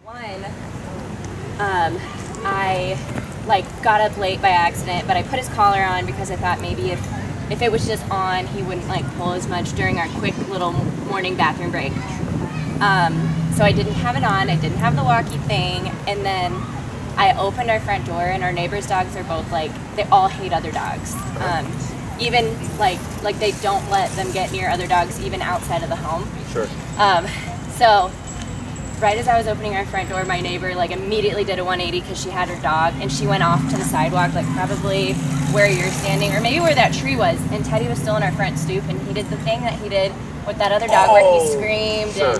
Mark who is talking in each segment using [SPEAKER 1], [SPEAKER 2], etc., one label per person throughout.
[SPEAKER 1] One, I got up late by accident, but I put his collar on because I thought maybe if it was just on, he wouldn't pull as much during our quick little morning bathroom break. So I didn't have it on, I didn't have the walkie thing, and then I opened our front door, and our neighbors' dogs are both they all hate other dogs. Even they don't let them get near other dogs even outside of the home.
[SPEAKER 2] Sure.
[SPEAKER 1] So right as I was opening our front door, my neighbor immediately did a 180 because she had her dog, and she went off to the sidewalk, probably where you're standing, or maybe where that tree was, and Teddy was still in our front stoop, and he did the thing that he did with that other dog where he screamed.
[SPEAKER 2] Sure.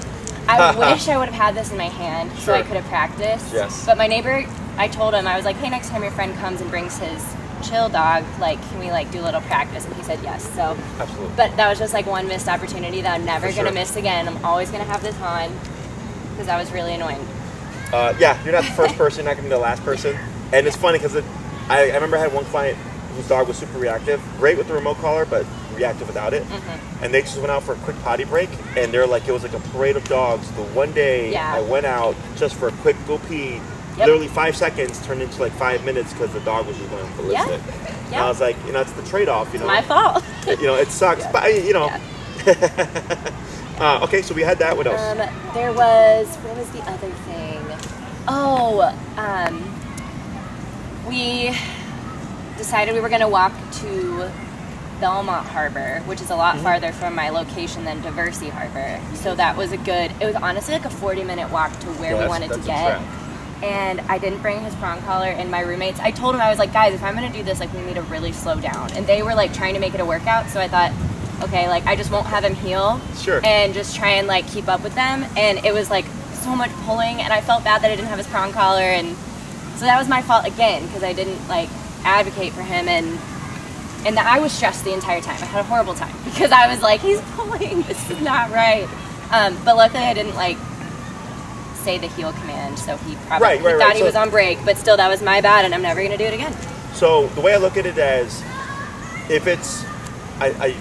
[SPEAKER 1] And I wish I would have had this in my hand so I
[SPEAKER 2] Sure.
[SPEAKER 1] could have practiced.
[SPEAKER 2] Yes.
[SPEAKER 1] But my neighbor, I told him, I was like, hey, next time your friend comes and brings his chill dog, can we do a little practice? And he said yes. So
[SPEAKER 2] Absolutely.
[SPEAKER 1] But that was just one missed opportunity that I'm never
[SPEAKER 2] For
[SPEAKER 1] gonna
[SPEAKER 2] sure.
[SPEAKER 1] miss again. I'm always gonna have this on because that was really annoying.
[SPEAKER 2] Yeah, you're not the first person, you're not gonna be the last person. And it's funny because I remember I had one client whose dog was super reactive, great with the remote collar, but reactive without it.
[SPEAKER 1] Mm-hmm.
[SPEAKER 2] And they just went out for a quick potty break, and they're it was a parade of dogs. The one day I went out just for a quick go pee, literally 5 seconds turned into 5 minutes because the dog was just going ballistic. And I was like, it's the trade-off,
[SPEAKER 1] It's my fault.
[SPEAKER 2] It sucks, but okay, so we had that. What else?
[SPEAKER 1] What was the other thing? We decided we were going to walk to Belmont Harbor, which is a lot farther from my location than Diversey Harbor. So that was it was honestly a 40-minute walk to where we wanted to get. And I didn't bring his prong collar, and my roommates, I told them, I was like, guys, if I'm going to do this, we need to really slow down. And they were trying to make it a workout, so I thought, okay, I just won't have him heel.
[SPEAKER 2] Sure.
[SPEAKER 1] And just try and keep up with them. And it was so much pulling, and I felt bad that I didn't have his prong collar, and so that was my fault again because I didn't advocate for him, and that I was stressed the entire time. I had a horrible time because I was like, he's pulling, this is not right. But luckily I didn't say the heel command, so he probably thought he was on break, but still that was my bad, and I'm never gonna do it again.
[SPEAKER 2] So the way I look at it as, if it's I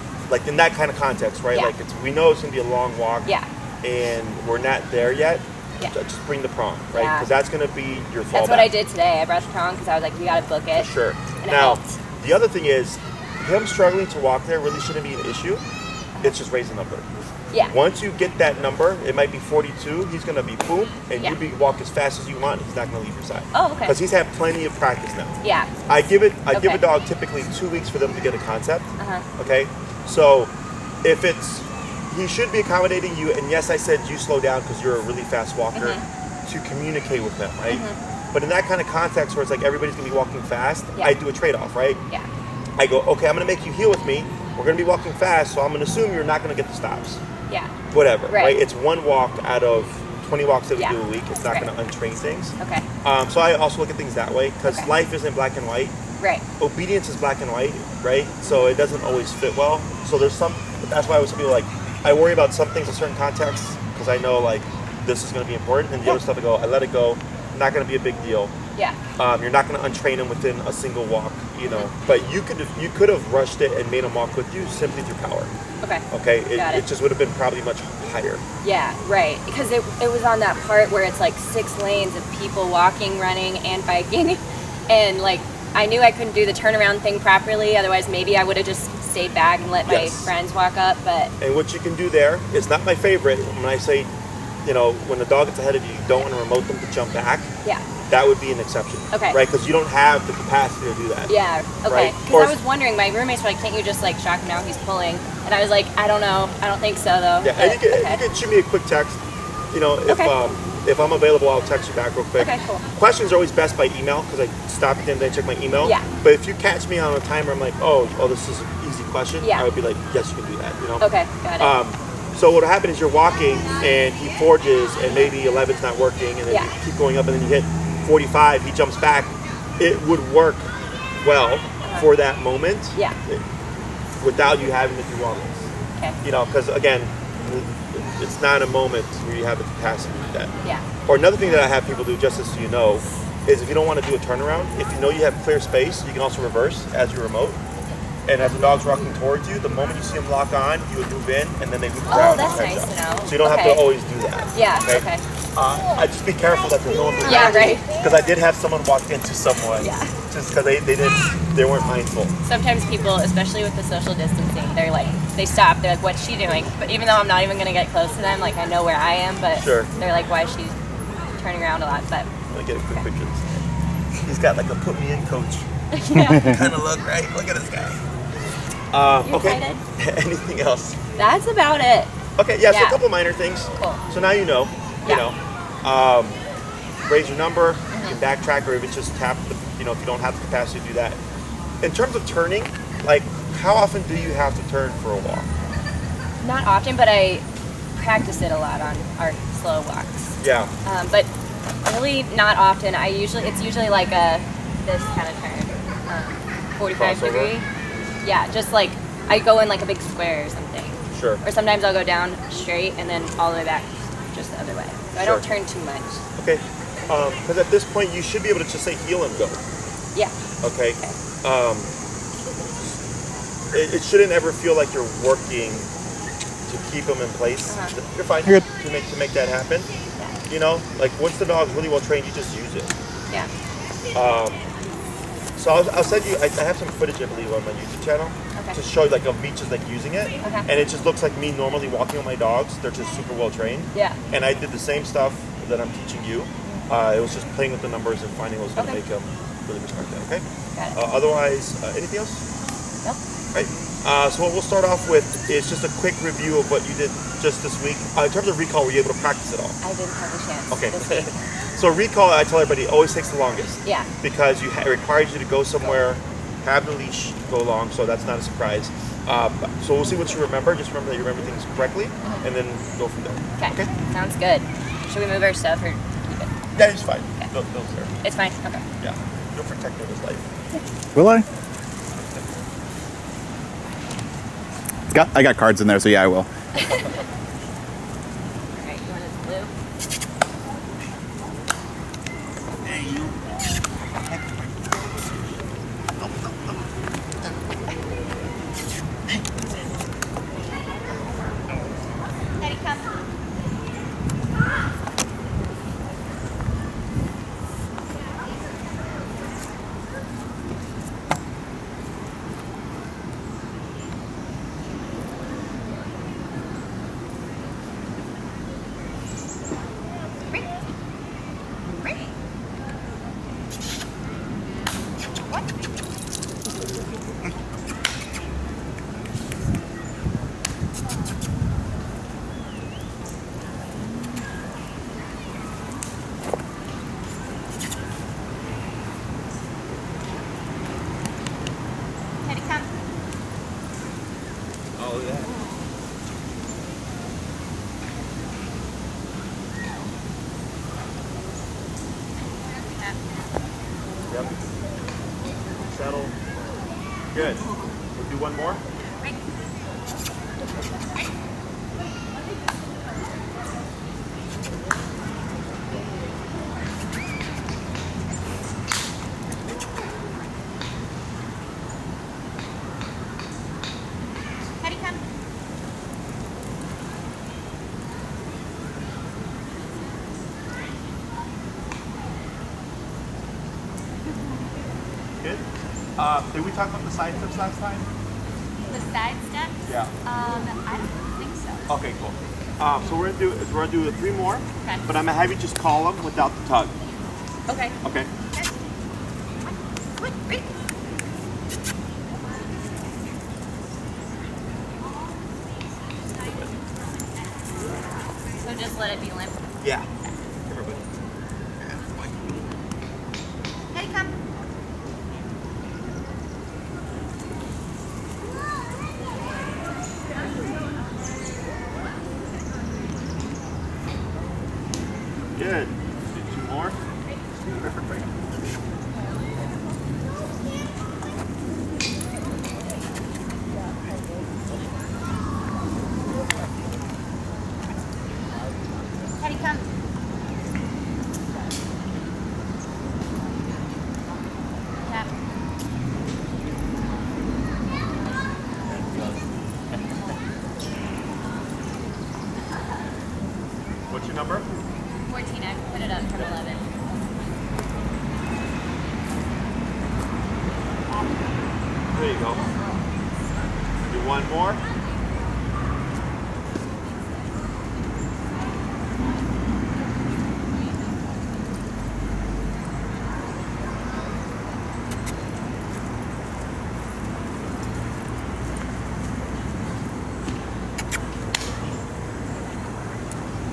[SPEAKER 2] in that kind of context, right?
[SPEAKER 1] Yeah.
[SPEAKER 2] We know it's gonna be a long walk.
[SPEAKER 1] Yeah.
[SPEAKER 2] And we're not there yet.
[SPEAKER 1] Yeah.
[SPEAKER 2] Just bring the prong, right?
[SPEAKER 1] Yeah.
[SPEAKER 2] Because that's going to be your fallback.
[SPEAKER 1] That's what I did today. I brought the prong because I was like, you got to book it.
[SPEAKER 2] For sure.
[SPEAKER 1] And
[SPEAKER 2] Now,
[SPEAKER 1] it helped.
[SPEAKER 2] the other thing is, him struggling to walk there really shouldn't be an issue. It's just raise the number.
[SPEAKER 1] Yeah.
[SPEAKER 2] Once you get that number, it might be 42. He's going to be boom, and
[SPEAKER 1] Yeah.
[SPEAKER 2] you be walk as fast as you want. He's not going to leave your side.
[SPEAKER 1] Oh, okay.
[SPEAKER 2] Because he's had plenty of practice now.
[SPEAKER 1] Yeah.
[SPEAKER 2] I give
[SPEAKER 1] Okay.
[SPEAKER 2] a dog typically 2 weeks for them to get a concept.
[SPEAKER 1] Uh-huh.
[SPEAKER 2] Okay, so if he should be accommodating you, and yes, I said you slow down because you're a really fast walker to communicate with them, right? But in that kind of context where it's everybody's gonna be walking fast, I do a trade-off, right?
[SPEAKER 1] Yeah.
[SPEAKER 2] I go, okay, I'm gonna make you heel with me. We're gonna be walking fast, so I'm gonna assume you're not gonna get the stops.
[SPEAKER 1] Yeah.
[SPEAKER 2] Whatever,
[SPEAKER 1] Right.
[SPEAKER 2] right? It's one walk out of 20 walks that we
[SPEAKER 1] Yeah.
[SPEAKER 2] do a week. It's not gonna untrain things.
[SPEAKER 1] Okay.
[SPEAKER 2] So I also look at things that way because life isn't black and white.
[SPEAKER 1] Right.
[SPEAKER 2] Obedience is black and white, right? So it doesn't always fit well. So that's why I always feel I worry about some things in certain contexts because I know this is going to be important, and the other stuff I go, I let it go. Not going to be a big deal.
[SPEAKER 1] Yeah.
[SPEAKER 2] You're not going to untrain him within a single walk, But you could have rushed it and made him walk with you simply through power.
[SPEAKER 1] Okay.
[SPEAKER 2] Okay.
[SPEAKER 1] Got it.
[SPEAKER 2] It just would have been probably much higher.
[SPEAKER 1] Yeah. Right. Because it was on that part where it's 6 lanes of people walking, running, and biking, and I knew I couldn't do the turnaround thing properly. Otherwise, maybe I would have just stayed back and let my friends walk up. But
[SPEAKER 2] and what you can do there is not my favorite. When I say, when the dog gets ahead of you, you don't want to remote them to jump back.
[SPEAKER 1] Yeah.
[SPEAKER 2] That would be an exception.
[SPEAKER 1] Okay.
[SPEAKER 2] Right? Because you don't have the capacity to do that.
[SPEAKER 1] Yeah. Okay.
[SPEAKER 2] Right?
[SPEAKER 1] Because I was wondering, my roommates were like, "Can't you just shock him now? He's pulling." And I was like, "I don't know. I don't think so, though."
[SPEAKER 2] Yeah.
[SPEAKER 1] But,
[SPEAKER 2] And you can shoot me a quick text. If I'm available, I'll text you back real quick.
[SPEAKER 1] Okay. Cool.
[SPEAKER 2] Questions are always best by email because I stop at the end and check my email.
[SPEAKER 1] Yeah.
[SPEAKER 2] But if you catch me on a timer, I'm like, oh, this is an easy question.
[SPEAKER 1] Yeah.
[SPEAKER 2] I would be like, yes, you can do that.
[SPEAKER 1] Okay. Got it.
[SPEAKER 2] So what'll happen is you're walking and he forges and maybe 11's not working and then you keep going up and then you hit 45, he jumps back. It would work well for that moment.
[SPEAKER 1] Yeah.
[SPEAKER 2] Without you having to do all this.
[SPEAKER 1] Okay.
[SPEAKER 2] Because again, it's not a moment where you have the capacity to do that.
[SPEAKER 1] Yeah.
[SPEAKER 2] Or another thing that I have people do, just so you know, is if you don't want to do a turnaround, if you know you have clear space, you can also reverse as you remote. And as the dog's walking towards you, the moment you see them lock on, you would move in, and then they move around.
[SPEAKER 1] Oh, that's nice to know.
[SPEAKER 2] So you don't have to always do that.
[SPEAKER 1] Yeah, okay.
[SPEAKER 2] I just be careful that there's no one behind
[SPEAKER 1] Yeah, right.
[SPEAKER 2] Because I did have someone walk into someone.
[SPEAKER 1] Yeah.
[SPEAKER 2] Just because they weren't mindful.
[SPEAKER 1] Sometimes people, especially with the social distancing, they're like, they stop. They're like, "What's she doing?" But even though I'm not even gonna get close to them, like I know where I am, but
[SPEAKER 2] Sure.
[SPEAKER 1] they're like, "Why is she turning around a lot?" But
[SPEAKER 2] I'm gonna get a quick picture of this guy. He's got like a put me in coach
[SPEAKER 1] yeah.
[SPEAKER 2] kind of look, right? Look at this guy.
[SPEAKER 1] You
[SPEAKER 2] Okay.
[SPEAKER 1] excited?
[SPEAKER 2] Anything else?
[SPEAKER 1] That's about it.
[SPEAKER 2] Okay, yeah, so
[SPEAKER 1] Yeah.
[SPEAKER 2] a couple minor things.
[SPEAKER 1] Cool.
[SPEAKER 2] So now you know,
[SPEAKER 1] Yeah.
[SPEAKER 2] raise your number, you can backtrack, or even just tap, if you don't have the capacity to do that. In terms of turning, like, how often do you have to turn for a walk?
[SPEAKER 1] Not often, but I practice it a lot on our slow walks.
[SPEAKER 2] Yeah.
[SPEAKER 1] But really not often. It's usually like this kind of turn, 45
[SPEAKER 2] Crossover?
[SPEAKER 1] degree. Yeah, just like I go in like a big square or something.
[SPEAKER 2] Sure.
[SPEAKER 1] Or sometimes I'll go down straight and then all the way back just the other way. So I don't
[SPEAKER 2] Sure.
[SPEAKER 1] turn too much.
[SPEAKER 2] Okay. Because at this point, you should be able to just say heel and go.
[SPEAKER 1] Yeah.
[SPEAKER 2] Okay. It shouldn't ever feel like you're working to keep them in place.
[SPEAKER 1] Uh-huh.
[SPEAKER 2] You're fine
[SPEAKER 3] You're good.
[SPEAKER 2] to make that happen.
[SPEAKER 1] Yeah.
[SPEAKER 2] You know, like once the dog's really well trained, you just use it.
[SPEAKER 1] Yeah.
[SPEAKER 2] So I'll send you. I have some footage, I believe, on my YouTube channel
[SPEAKER 1] Okay.
[SPEAKER 2] to show you like of me just like using it,
[SPEAKER 1] Okay.
[SPEAKER 2] and it just looks like me normally walking with my dogs. They're just super well trained.
[SPEAKER 1] Yeah.
[SPEAKER 2] And I did the same stuff that I'm teaching you. It was just playing with the numbers and finding what was going to
[SPEAKER 1] Okay.
[SPEAKER 2] make them really respect that. Okay.
[SPEAKER 1] Got it.
[SPEAKER 2] Otherwise, anything else?
[SPEAKER 1] Nope.
[SPEAKER 2] Right. So what we'll start off with is just a quick review of what you did just this week. In terms of recall, were you able to practice it all?
[SPEAKER 1] I didn't have the chance
[SPEAKER 2] Okay.
[SPEAKER 1] this week.
[SPEAKER 2] So recall, I tell everybody, always takes the longest.
[SPEAKER 1] Yeah.
[SPEAKER 2] Because it requires you to go somewhere, have the leash go along, so that's not a surprise. So we'll see what you remember. Just remember that you remember things correctly, and then go from there.
[SPEAKER 1] Okay. Sounds good. Should we move our stuff or keep it?
[SPEAKER 2] Yeah, it's fine.
[SPEAKER 1] Okay.
[SPEAKER 2] Don't care.
[SPEAKER 1] It's fine. Okay.
[SPEAKER 2] Yeah. You'll protect his life.
[SPEAKER 3] Will I? I got cards in there, so yeah, I will.
[SPEAKER 1] All right. You want this blue? Daddy, come. Daddy, come.
[SPEAKER 2] Oh, yeah. Yep. Settle. Good. We'll do one more.
[SPEAKER 1] Daddy, come.
[SPEAKER 2] Good. Did we talk about the side steps last time?
[SPEAKER 4] The side steps?
[SPEAKER 2] Yeah.
[SPEAKER 4] I don't think so.
[SPEAKER 2] Okay, cool. So we're gonna do 3 more.
[SPEAKER 4] Okay.
[SPEAKER 2] But I'm gonna have you just call them without the tug.
[SPEAKER 1] Okay.
[SPEAKER 2] Okay.
[SPEAKER 1] So just let it be limp.
[SPEAKER 2] Yeah. Everybody.
[SPEAKER 4] Daddy, come.
[SPEAKER 2] Good. Do 2 more. Perfect.
[SPEAKER 4] Daddy, come. Tap.
[SPEAKER 2] What's your number?
[SPEAKER 4] 14.
[SPEAKER 1] it up from 11.
[SPEAKER 2] There you go. Do one more.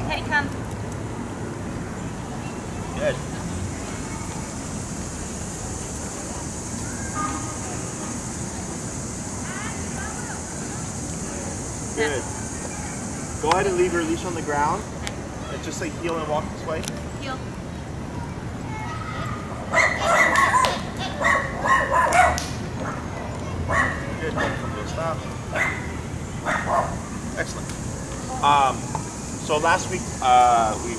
[SPEAKER 4] Teddy, come.
[SPEAKER 2] Good. Good. Go ahead and leave your leash on the ground and just say heel and walk this way.
[SPEAKER 4] Heel.
[SPEAKER 2] Good. Stop. Excellent. So last week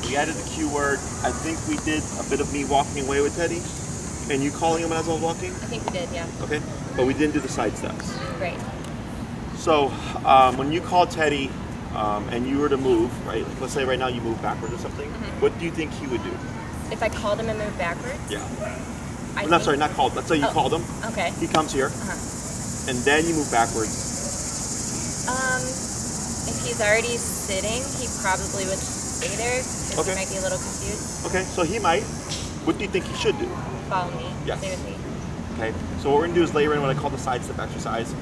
[SPEAKER 2] we added the Q word. I think we did a bit of me walking away with Teddy and you calling him as I was walking.
[SPEAKER 1] I think we did, yeah.
[SPEAKER 2] Okay. But we didn't do the side steps.
[SPEAKER 1] Great.
[SPEAKER 2] So when you call Teddy and you were to move, right? Like let's say right now you move backwards or something. What do you think he would do?
[SPEAKER 1] If I called him and moved backwards?
[SPEAKER 2] Yeah.
[SPEAKER 1] I
[SPEAKER 2] No,
[SPEAKER 1] think-
[SPEAKER 2] sorry, not called. Let's say you called him.
[SPEAKER 1] Okay.
[SPEAKER 2] He comes here, and then you move backwards.
[SPEAKER 1] If he's already sitting, he probably would stay there because
[SPEAKER 2] Okay.
[SPEAKER 1] he might be a little confused.
[SPEAKER 2] Okay, so he might. What do you think he should do?
[SPEAKER 1] Follow me.
[SPEAKER 2] Yes.
[SPEAKER 1] Stay with me.
[SPEAKER 2] Okay, so what we're gonna do is layer in what I call the side step exercise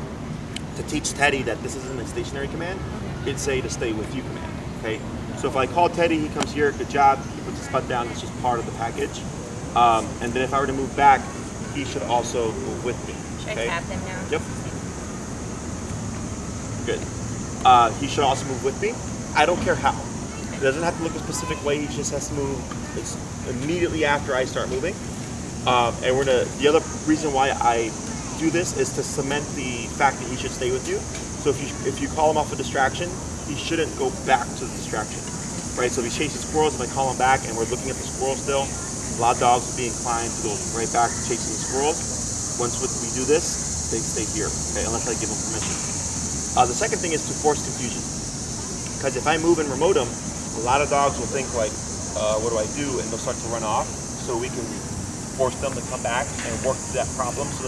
[SPEAKER 2] to teach Teddy that this isn't a stationary command. It's a to stay with you command. Okay, so if I call Teddy, he comes here. Good job. He puts his butt down. It's just part of the package. And then if I were to move back, he should also move with me.
[SPEAKER 1] Should
[SPEAKER 2] Okay.
[SPEAKER 1] I tap him now?
[SPEAKER 2] Yep. Good. He should also move with me. I don't care how. It doesn't have to look a specific way. He just has to move immediately after I start moving. And the other reason why I do this is to cement the fact that he should stay with you. So if you call him off a distraction, he shouldn't go back to the distraction, right? So if he's chasing squirrels, if I call him back and we're looking at the squirrel still, a lot of dogs would be inclined to go right back to chasing the squirrels. Once we do this, they stay here, okay, unless I give them permission. The second thing is to force confusion. Because if I move and remote them, a lot of dogs will think like, what do I do? And they'll start to run off. So we can force them to come back and work through that problem so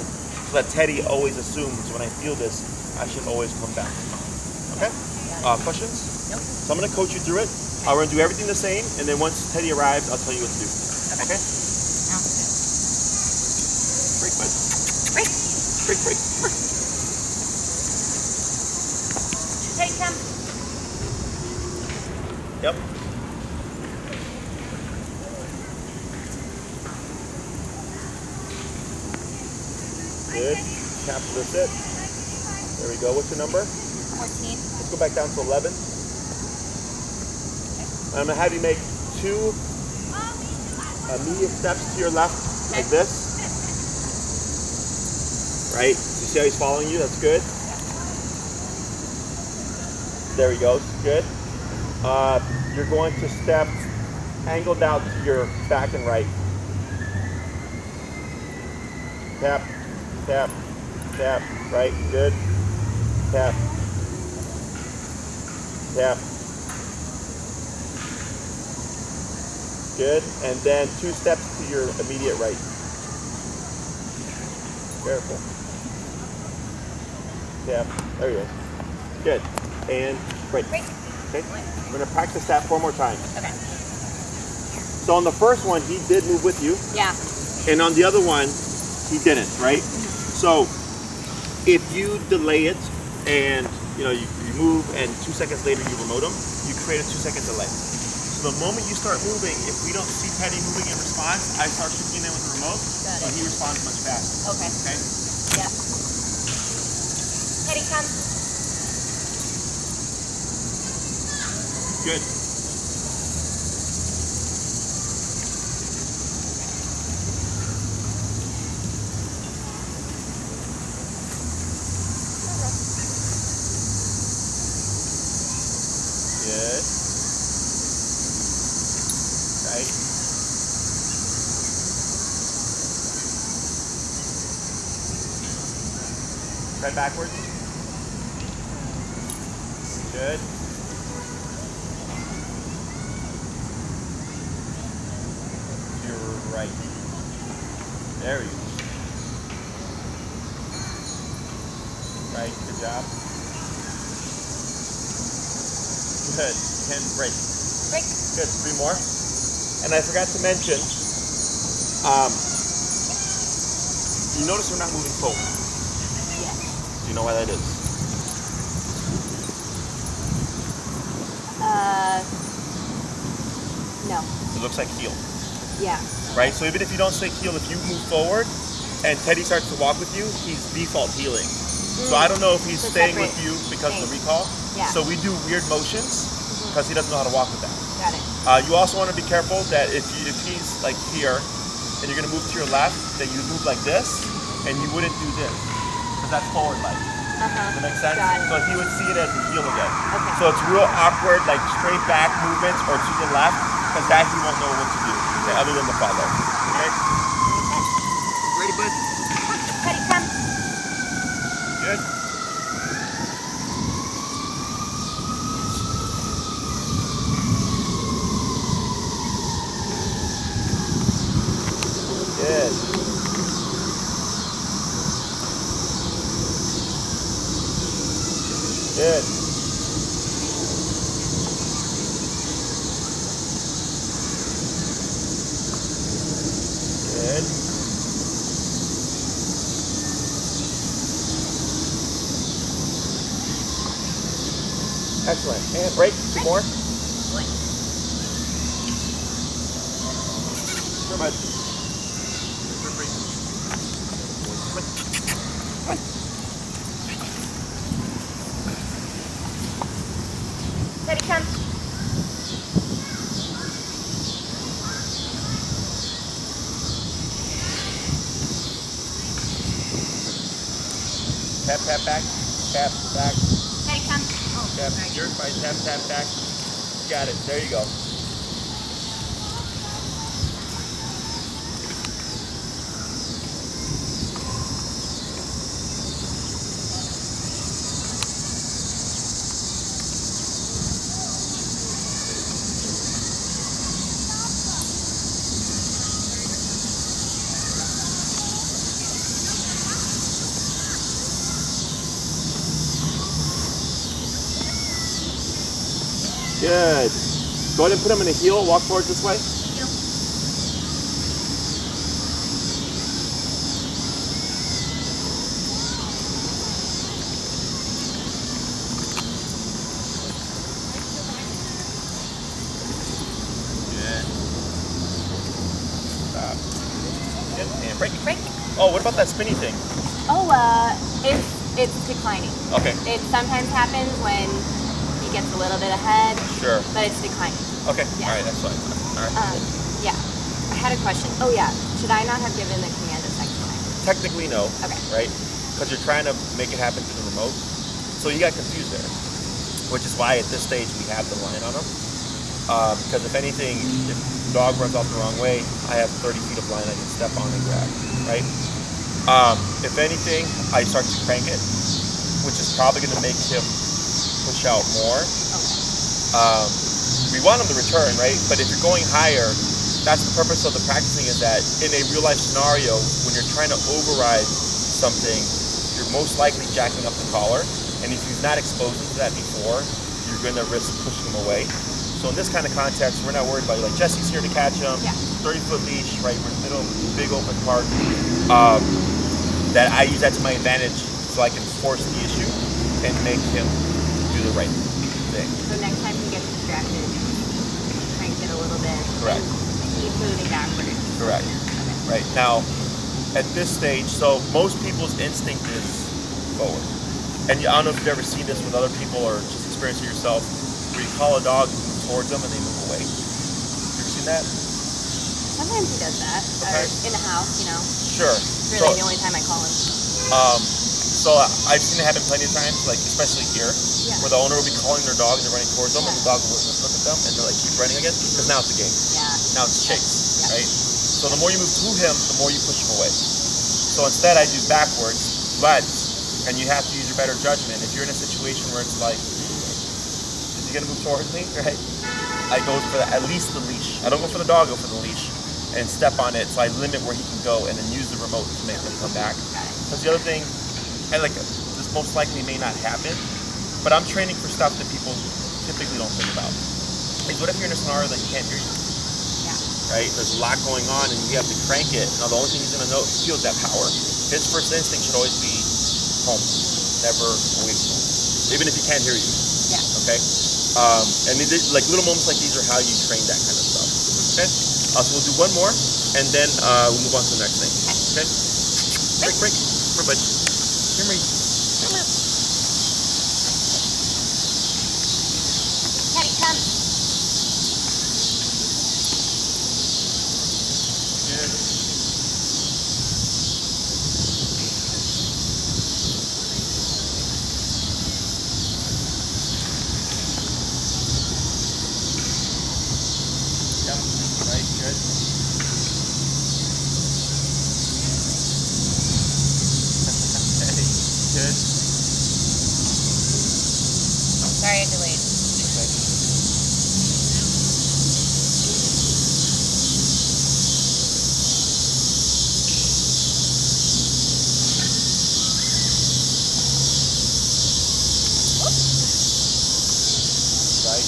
[SPEAKER 2] that Teddy always assumes when I feel this, I should always come back. Okay? Questions?
[SPEAKER 1] Nope.
[SPEAKER 2] So I'm going to coach you through it. We're going to do everything the same, and then once Teddy arrives, I'll tell you what to do. Okay? Break, bud.
[SPEAKER 1] Break.
[SPEAKER 2] Break, break.
[SPEAKER 4] Teddy, come.
[SPEAKER 2] Yep. Good. Tap to the sit. There we go. What's your number?
[SPEAKER 1] 14.
[SPEAKER 2] Let's go back down to 11. I'm going to have you make 2 immediate steps to your left, like this. Right? You see how he's following you? That's good. There he goes. Good. You're going to step angled out to your back and right. Tap, tap, tap. Right. Good. Tap. Tap. Good. And then 2 steps to your immediate right. Careful. Tap. There you go. Good. And right. Okay. We're going to practice that 4 more times.
[SPEAKER 1] Okay.
[SPEAKER 2] So on the first one, he did move with you.
[SPEAKER 1] Yeah.
[SPEAKER 2] And on the other one, he didn't, right? So if you delay it and you move and 2 seconds later you remote him, you create a 2-second delay. So the moment you start moving, if we don't see Teddy moving in response, I start shooting in with the remote, so he responds much faster.
[SPEAKER 1] Okay.
[SPEAKER 2] Okay?
[SPEAKER 1] Yeah. Teddy, come.
[SPEAKER 2] Good. Good. Right. Try backwards. Good. right. There you go. Right, good job. Good. And break.
[SPEAKER 1] Break.
[SPEAKER 2] Good. 3 more. And I forgot to mention, you notice we're not moving forward.
[SPEAKER 1] Yes.
[SPEAKER 2] Do you know why that is?
[SPEAKER 1] No.
[SPEAKER 2] It looks like heel.
[SPEAKER 1] Yeah.
[SPEAKER 2] Right? So even if you don't say heel, if you move forward and Teddy starts to walk with you, he's default heeling. So I don't know if he's
[SPEAKER 1] So
[SPEAKER 2] staying with
[SPEAKER 1] separate
[SPEAKER 2] you because of the
[SPEAKER 1] thing.
[SPEAKER 2] recall.
[SPEAKER 1] Yeah.
[SPEAKER 2] So we do weird motions because he doesn't know how to walk with that.
[SPEAKER 1] Got it.
[SPEAKER 2] You also want to be careful that if he's like here and you're going to move to your left, that you move like this and you wouldn't do this because that's forward like. Does that make sense?
[SPEAKER 1] Got it.
[SPEAKER 2] So he would see it as a heel again.
[SPEAKER 1] Okay.
[SPEAKER 2] So it's real awkward, like straight back movements or to the left, because that he won't know what to do, okay, other than the follow. Okay? Ready, bud?
[SPEAKER 1] Teddy, come.
[SPEAKER 2] Good. Good. Good. Good. Excellent. And break. 2 more. Sure, bud.
[SPEAKER 1] Teddy, come.
[SPEAKER 2] Tap, tap, back. Tap, back.
[SPEAKER 1] Teddy, come.
[SPEAKER 2] Tap. You're fine. Tap, tap, back. Got it. There you go. Good. Go ahead and put him in a heel. Walk forward this way. Good. Stop. Good. And break.
[SPEAKER 1] Break.
[SPEAKER 2] Oh, what about that spinny thing?
[SPEAKER 1] Oh, it's declining.
[SPEAKER 2] Okay.
[SPEAKER 1] It sometimes happens when he gets a little bit ahead,
[SPEAKER 2] Sure.
[SPEAKER 1] but it's declining.
[SPEAKER 2] Okay.
[SPEAKER 1] Yeah.
[SPEAKER 2] All right. That's fine. All right.
[SPEAKER 1] Yeah. I had a question. Oh, yeah. Should I not have given the command a second time?
[SPEAKER 2] Technically, no.
[SPEAKER 1] Okay.
[SPEAKER 2] Right? Because you're trying to make it happen through the remote. So you got confused there, which is why at this stage we have the line on him. Because if anything, if the dog runs off the wrong way, I have 30 feet of line I can step on and grab, right? If anything, I start to crank it, which is probably going to make him push out more. We want him to return, right? But if you're going higher, that's the purpose of the practicing, is that in a real life scenario, when you're trying to override something, you're most likely jacking up the collar. And if you've not exposed him to that before, you're going to risk pushing him away. So in this kind of context, we're not worried about it. Like, Jesse's here to catch him,
[SPEAKER 1] Yeah.
[SPEAKER 2] 30-foot leash, right? We're in the middle of a big open park. That I use that to my advantage so I can force the issue and make him do the right thing.
[SPEAKER 1] So next time he gets distracted, crank it a little bit.
[SPEAKER 2] Correct.
[SPEAKER 1] And keep moving backwards.
[SPEAKER 2] Correct. Right. Now, at this stage, so most people's instinct is forward. And I don't know if you've ever seen this with other people or just experienced it yourself, where you call a dog, you move towards them, and they move away. You ever seen that?
[SPEAKER 1] Sometimes he does that.
[SPEAKER 2] Okay.
[SPEAKER 1] In the house, you know.
[SPEAKER 2] Sure.
[SPEAKER 1] It's really the only time I call him.
[SPEAKER 2] So I've seen it happen plenty of times, like especially here,
[SPEAKER 1] Yeah.
[SPEAKER 2] where the owner will be calling their dog and they're running towards them, and the dog will look at them and they're like keep running again, because now it's a game.
[SPEAKER 1] Yeah.
[SPEAKER 2] Now it's chase,
[SPEAKER 1] Yeah.
[SPEAKER 2] right? So the more you move to him, the more you push him away. So instead I do backwards, but, and you have to use your better judgment. If you're in a situation where it's like, is he gonna move towards me, right? I go for at least the leash. I don't go for the dog, I go for the leash. and step on it, so I limit where he can go and then use the remote to make him come back. Because the other thing, and like this most likely may not happen, but I'm training for stuff that people typically don't think about. Is what if you're in a scenario that he can't hear you? Right? There's a lot going on and you have to crank it. Now the only thing he's gonna know, he feels that power. His first instinct should always be home, never away from home. Even if he can't hear you.
[SPEAKER 1] Yeah.
[SPEAKER 2] Okay? And like little moments like these are how you train that kind of stuff. Okay? So we'll do one more and then we'll move on to the next thing. Okay? Break. Come here, bud. Here, Marie.
[SPEAKER 4] Teddy, come.
[SPEAKER 2] Good. Yep. Right. Good. Okay. Good.
[SPEAKER 1] Sorry, I delayed.
[SPEAKER 2] Okay. Right.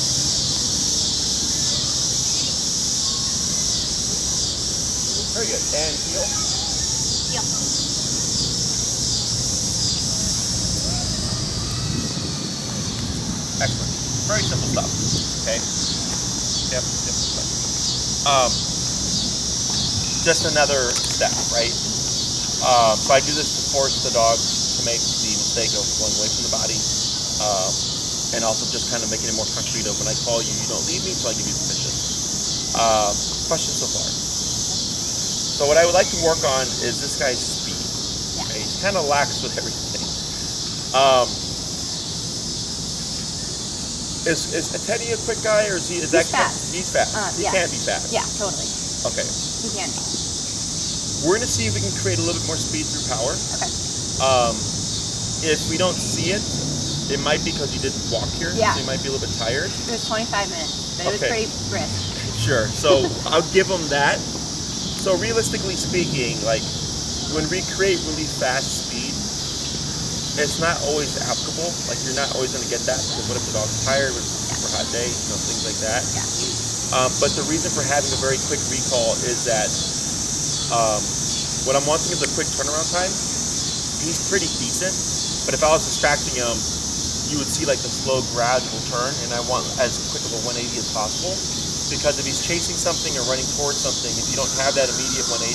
[SPEAKER 2] Very good. And heel.
[SPEAKER 4] Heel.
[SPEAKER 2] Excellent. Very simple stuff. Okay. Yep. Just another step, right? So I do this to force the dog to make the mistake of going away from the body, and also just kind of making it more concrete of when I call you, you don't leave me, so I give you permission. Questions so far? So what I would like to work on is this guy's speed. Okay? He's kind of lax with everything. Is Teddy a quick guy, or is
[SPEAKER 1] He's
[SPEAKER 2] that
[SPEAKER 1] fast.
[SPEAKER 2] He's fast. He
[SPEAKER 1] Yeah.
[SPEAKER 2] can be fast.
[SPEAKER 1] Yeah, totally.
[SPEAKER 2] Okay.
[SPEAKER 1] He can be.
[SPEAKER 2] We're gonna see if we can create a little bit more speed through power.
[SPEAKER 1] Okay.
[SPEAKER 2] If we don't see it, it might be because you didn't walk here.
[SPEAKER 1] Yeah.
[SPEAKER 2] So you might be a little bit tired.
[SPEAKER 1] It was 25 minutes, but it was
[SPEAKER 2] Okay.
[SPEAKER 1] pretty brisk.
[SPEAKER 2] Sure. So I'll give him that. So realistically speaking, like when we create really fast speed, it's not always applicable. Like you're not always gonna get that because what if the dog's tired with a super hot day, things like that.
[SPEAKER 1] Yeah.
[SPEAKER 2] But the reason for having a very quick recall is that what I'm wanting is a quick turnaround time. He's pretty decent, but if I was distracting him, you would see like the slow gradual turn, and I want as quick of a 180 as possible, because if he's chasing something or running towards something, if you don't have that immediate 180,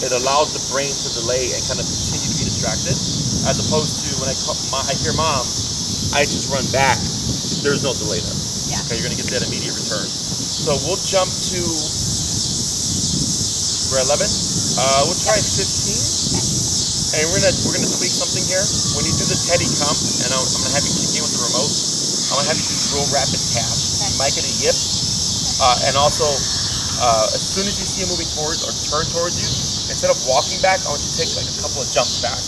[SPEAKER 2] it allows the brain to delay and kind of continue to be distracted, as opposed to when I hear mom, I just run back, there's no delay there.
[SPEAKER 1] Yeah.
[SPEAKER 2] Okay, you're gonna get that immediate return. So we'll jump to, we're at 11. We'll try 15. And we're gonna tweak something here. When you do the Teddy comp, and I'm gonna have you kick in with the remote, I'm gonna have you do real rapid taps. You might get a yip. And also, as soon as you see him moving towards or turn towards you, instead of walking back, I want you to take like a couple of jumps back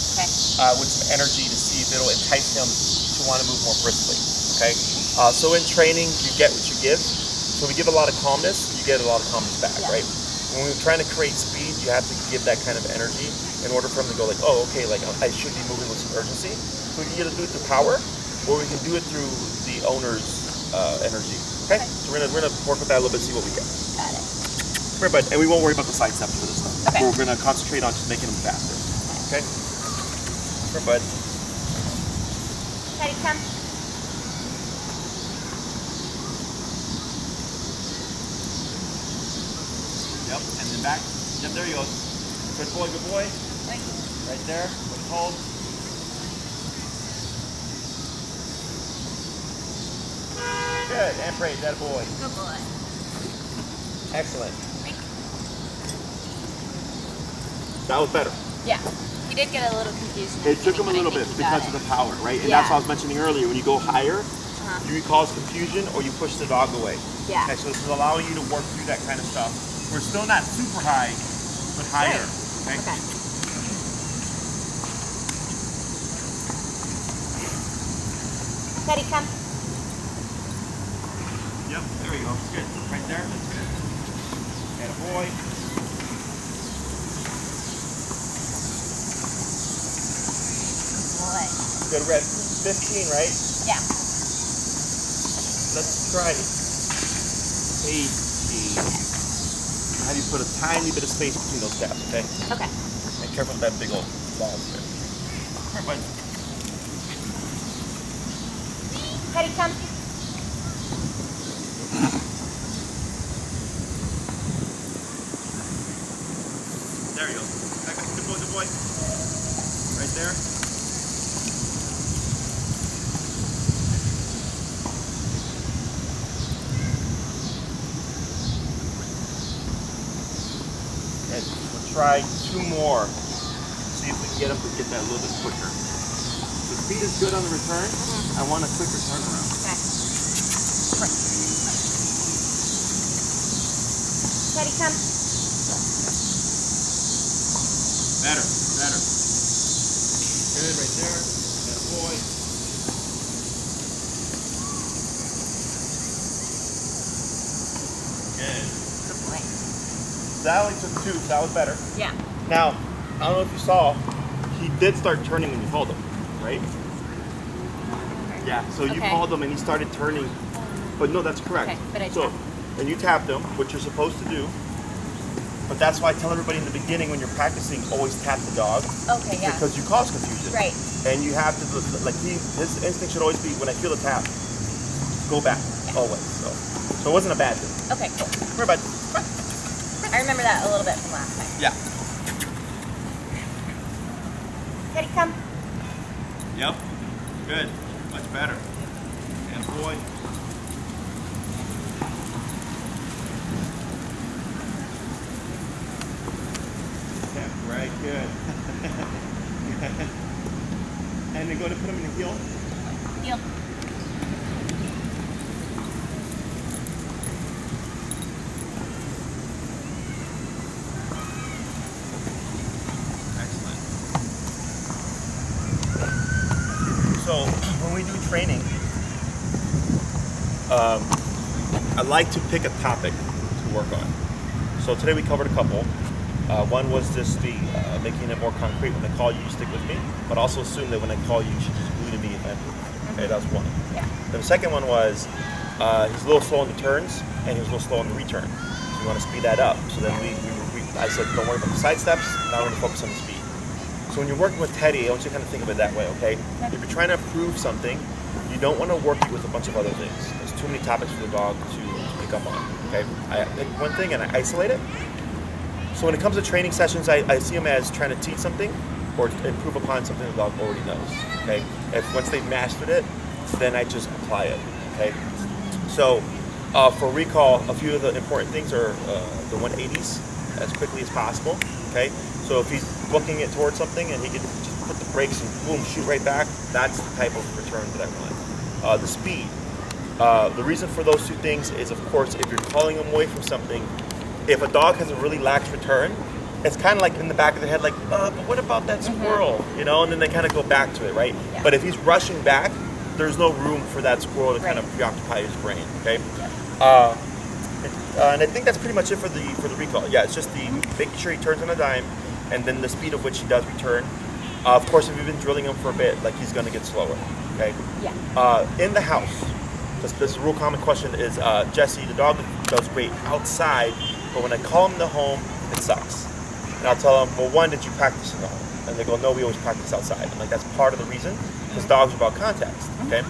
[SPEAKER 2] with some energy to see if it'll entice him to want to move more briskly. Okay. So in training, you get what you give. So we give a lot of calmness, you get a lot of calmness back, right? When we're trying to create speed, you have to give that kind of energy in order for them to go like, oh, okay, like I should be moving with some urgency. So we can either do it through power, or we can do it through the owner's energy. Okay? So we're gonna work with that a little bit, see what we get.
[SPEAKER 1] Got it.
[SPEAKER 2] Come here, bud. And we won't worry about the side steps for this stuff.
[SPEAKER 1] Okay.
[SPEAKER 2] We're gonna concentrate on just making them faster. Okay? Come here, bud.
[SPEAKER 4] Teddy, come.
[SPEAKER 2] Yep, and then back. Yep, there he goes. Good boy, good boy. Right there. Put it hold. Good, and praise that boy.
[SPEAKER 4] Good boy.
[SPEAKER 2] Excellent. That was better.
[SPEAKER 1] Yeah. He did get a little confused.
[SPEAKER 2] It took him a
[SPEAKER 1] but I
[SPEAKER 2] little
[SPEAKER 1] think
[SPEAKER 2] bit
[SPEAKER 1] he got
[SPEAKER 2] because of
[SPEAKER 1] it.
[SPEAKER 2] the power, right? And
[SPEAKER 1] Yeah.
[SPEAKER 2] that's what I was mentioning earlier. When you go higher, you cause confusion or you push the dog away.
[SPEAKER 1] Yeah.
[SPEAKER 2] Okay, so this is allowing you to work through that kind of stuff. We're still not super high, but higher.
[SPEAKER 1] Right. Okay.
[SPEAKER 4] Teddy, come.
[SPEAKER 2] Yep, there we go. Good. Right there. That's good. And a boy.
[SPEAKER 1] Boy.
[SPEAKER 2] Good, red. 15, right?
[SPEAKER 1] Yeah.
[SPEAKER 2] Let's try 18. I have you put a tiny bit of space between those gaps, okay?
[SPEAKER 1] Okay.
[SPEAKER 2] And careful with that big old ball there. Come on, bud.
[SPEAKER 1] Teddy, come.
[SPEAKER 2] There you go. Good boy. Right there. And we'll try 2 more. See if we can get him to get that a little bit quicker. The speed is good on the return. I want a quicker turnaround.
[SPEAKER 1] Okay. Teddy, come.
[SPEAKER 2] Better. Good, right there. That boy. Good.
[SPEAKER 1] Good boy.
[SPEAKER 2] That only took 2, so that was better.
[SPEAKER 1] Yeah.
[SPEAKER 2] Now, I don't know if you saw, he did start turning when you called him, right? Yeah, so you
[SPEAKER 1] Okay.
[SPEAKER 2] called him and he started turning. But no, that's correct.
[SPEAKER 1] Okay, but I
[SPEAKER 2] so,
[SPEAKER 1] tapped.
[SPEAKER 2] and you tapped him, which you're supposed to do. But that's why I tell everybody in the beginning when you're practicing, always tap the dog.
[SPEAKER 1] Okay, yeah.
[SPEAKER 2] Because you cause confusion.
[SPEAKER 1] Right.
[SPEAKER 2] And you have to, like, his instinct should always be, when I feel a tap, go back,
[SPEAKER 1] Yeah.
[SPEAKER 2] always. So it wasn't a bad thing.
[SPEAKER 1] Okay, cool.
[SPEAKER 2] We're about
[SPEAKER 1] I remember that a little bit from last time.
[SPEAKER 2] Yeah.
[SPEAKER 1] Teddy, come.
[SPEAKER 2] Yep. Good. Much better. And boy. Yeah, right, good. And then go to put him in the heel.
[SPEAKER 1] Heel.
[SPEAKER 2] Excellent. So when we do training, I like to pick a topic to work on. So today we covered a couple. One was just the making it more concrete. When I call you, you stick with me. But also assume that when I call you, you should just glue to me if I move. Okay, that was one.
[SPEAKER 1] Yeah.
[SPEAKER 2] Then the second one was he's a little slow on the turns and he was a little slow on the return. So we want to speed that up. So then I said, don't worry about the side steps. Now we're going to focus on the speed. So when you're working with Teddy, I want you to kind of think of it that way, okay? If you're trying to prove something, you don't want to work it with a bunch of other things. There's too many topics for the dog to pick up on, okay? I pick one thing and I isolate it. So when it comes to training sessions, I see them as trying to teach something or improve upon something the dog already knows, okay? If once they've mastered it, then I just apply it, okay? So for recall, a few of the important things are the 180s as quickly as possible, okay? So if he's booking it towards something and he can just put the brakes and boom, shoot right back, that's the type of return that I want. The speed. The reason for those two things is, of course, if you're calling him away from something, if a dog has a really lax return, it's kind of like in the back of their head, like, but what about that squirrel? You know, and then they kind of go back to it, right?
[SPEAKER 1] Yeah.
[SPEAKER 2] But if he's rushing back, there's no room for that squirrel to kind of preoccupy his brain, okay? And I think that's pretty much it for the recall. Yeah, it's just the making sure he turns on a dime, and then the speed of which he does return. Of course, if you've been drilling him for a bit, like, he's going to get slower, okay?
[SPEAKER 1] Yeah.
[SPEAKER 2] In the house, this is a real common question is, Jesse, the dog does great outside, but when I call him to home, it sucks. And I'll tell them, well, one, did you practice in the home? And they go, no, we always practice outside. I'm like, that's part of the reason, because dogs are about context, okay?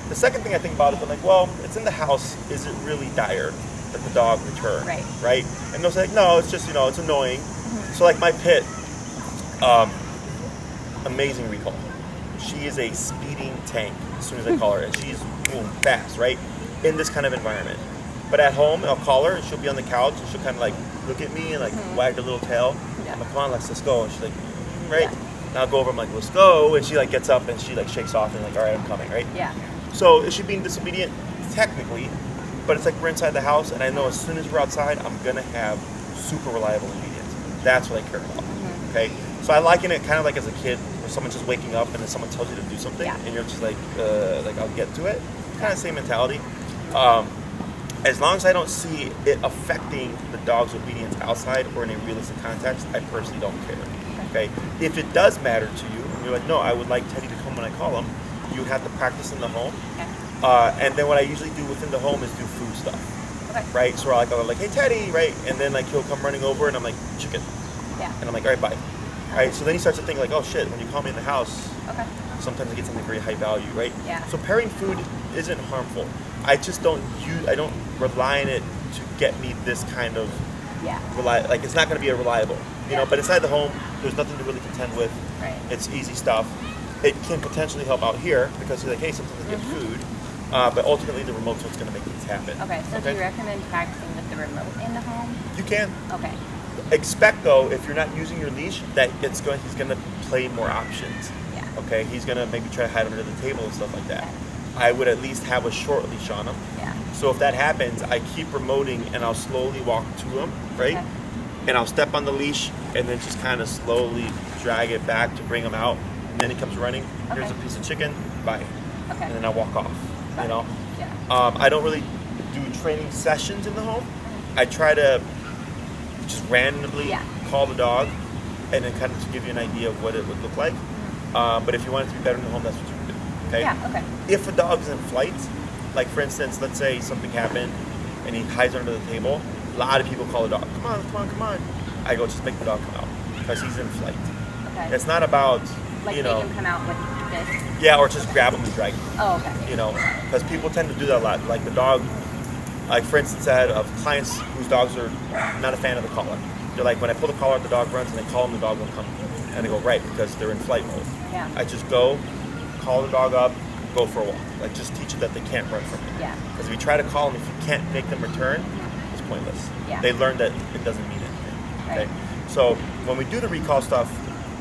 [SPEAKER 2] The second thing I think about is, I'm like, well, it's in the house, is it really dire that the dog return? Right? And they'll say, no, it's just, it's annoying. So like my pit, amazing recall. She is a speeding tank as soon as I call her, and she's, boom, fast, right? In this kind of environment. But at home, I'll call her, and she'll be on the couch, and she'll kind of like look at me and like wag her little tail.
[SPEAKER 1] Yeah.
[SPEAKER 2] I'm like, come on, let's go. And she's like, right? And I'll go over, I'm like, let's go. And she like gets up and she like shakes off and like, all right, I'm coming, right?
[SPEAKER 1] Yeah.
[SPEAKER 2] So is she being disobedient? Technically, but it's like we're inside the house, and I know as soon as we're outside, I'm gonna have super reliable obedience. That's what I care about. Okay? So I liken it kind of like as a kid, where someone's just waking up and then someone tells you to do something, and you're just like I'll get to it. Kind of same mentality. as long as I don't see it affecting the dog's obedience outside or in a realistic context, I personally don't care. Okay? If it does matter to you, and you're like, no, I would like Teddy to come when I call him, you have to practice in the home.
[SPEAKER 1] Okay.
[SPEAKER 2] And then what I usually do within the home is do food stuff.
[SPEAKER 1] Okay.
[SPEAKER 2] Right? So I'm like, hey Teddy, right? And then like he'll come running over and I'm like, chicken.
[SPEAKER 1] Yeah.
[SPEAKER 2] And I'm like, all right, bye. Right? So then he starts to think like, oh shit, when you call me in the house,
[SPEAKER 1] Okay.
[SPEAKER 2] sometimes I get something very high value, right?
[SPEAKER 1] Yeah.
[SPEAKER 2] So pairing food isn't harmful. I just don't rely on it to get me this kind of
[SPEAKER 1] Yeah.
[SPEAKER 2] like it's not going to be a reliable, you know. But inside the home, there's nothing to really contend with.
[SPEAKER 1] Right.
[SPEAKER 2] It's easy stuff. It can potentially help out here because you're like, hey, sometimes I get food, but ultimately the remote's what's going to make things happen.
[SPEAKER 1] Okay. So do you recommend practicing with the remote in the home?
[SPEAKER 2] You can.
[SPEAKER 1] Okay.
[SPEAKER 2] Expect though, if you're not using your leash, that he's going to play more options.
[SPEAKER 1] Yeah.
[SPEAKER 2] Okay, he's going to maybe try to hide under the table and stuff like that. I would at least have a short leash on him.
[SPEAKER 1] Yeah.
[SPEAKER 2] So if that happens, I keep remoting and I'll slowly walk to him, right?
[SPEAKER 1] Okay.
[SPEAKER 2] And I'll step on the leash and then just kind of slowly drag it back to bring him out. And then he comes running. Here's a
[SPEAKER 1] Okay.
[SPEAKER 2] piece of chicken. Bye.
[SPEAKER 1] Okay.
[SPEAKER 2] And then I walk off. You know.
[SPEAKER 1] Yeah.
[SPEAKER 2] I don't really do training sessions in the home. I try to just randomly call the dog and then kind of give you an idea of what it would look like. But if you want it to be better in the home, that's what you would do. Okay.
[SPEAKER 1] Yeah. Okay.
[SPEAKER 2] If a dog's in flight, like for instance, let's say something happened and he hides under the table, a lot of people call the dog, come on, come on, come on. I go, just make the dog come out because he's in flight.
[SPEAKER 1] Okay.
[SPEAKER 2] It's not about,
[SPEAKER 1] Like
[SPEAKER 2] you
[SPEAKER 1] make
[SPEAKER 2] know,
[SPEAKER 1] him come out with this.
[SPEAKER 2] yeah, or just grab him and drag him.
[SPEAKER 1] Oh, okay.
[SPEAKER 2] You know, because people tend to do that a lot. Like the dog, like for instance, I had clients whose dogs are not a fan of the collar. They're like, when I pull the collar out, the dog runs, and they call him, the dog won't come. And they go, right, because they're in flight mode.
[SPEAKER 1] Yeah.
[SPEAKER 2] I just go, call the dog up, go for a walk. Like just teach it that they can't run from it.
[SPEAKER 1] Yeah.
[SPEAKER 2] Because if you try to call them, if you can't make them return, it's pointless.
[SPEAKER 1] Yeah.
[SPEAKER 2] They learn that it doesn't mean anything.
[SPEAKER 1] Right.
[SPEAKER 2] Okay. So when we do the recall stuff,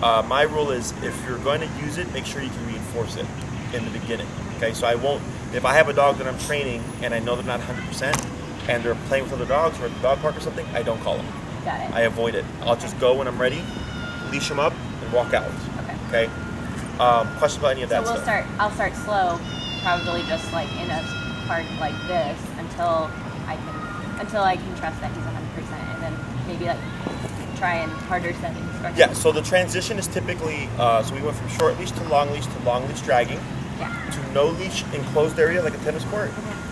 [SPEAKER 2] my rule is if you're going to use it, make sure you can reinforce it in the beginning. Okay. So I won't. If I have a dog that I'm training and I know they're not 100% and they're playing with other dogs or at the dog park or something, I don't call them.
[SPEAKER 1] Got it.
[SPEAKER 2] I avoid it. I'll just go when I'm ready, leash them up, and walk out.
[SPEAKER 1] Okay.
[SPEAKER 2] Okay. Questions about any of that
[SPEAKER 1] So
[SPEAKER 2] stuff?
[SPEAKER 1] I'll start slow, probably just like in a park like this until I can trust that he's 100%, and then maybe like try in harder settings.
[SPEAKER 2] Yeah. So the transition is typically so we went from short leash to long leash dragging, to no leash enclosed area like a tennis court,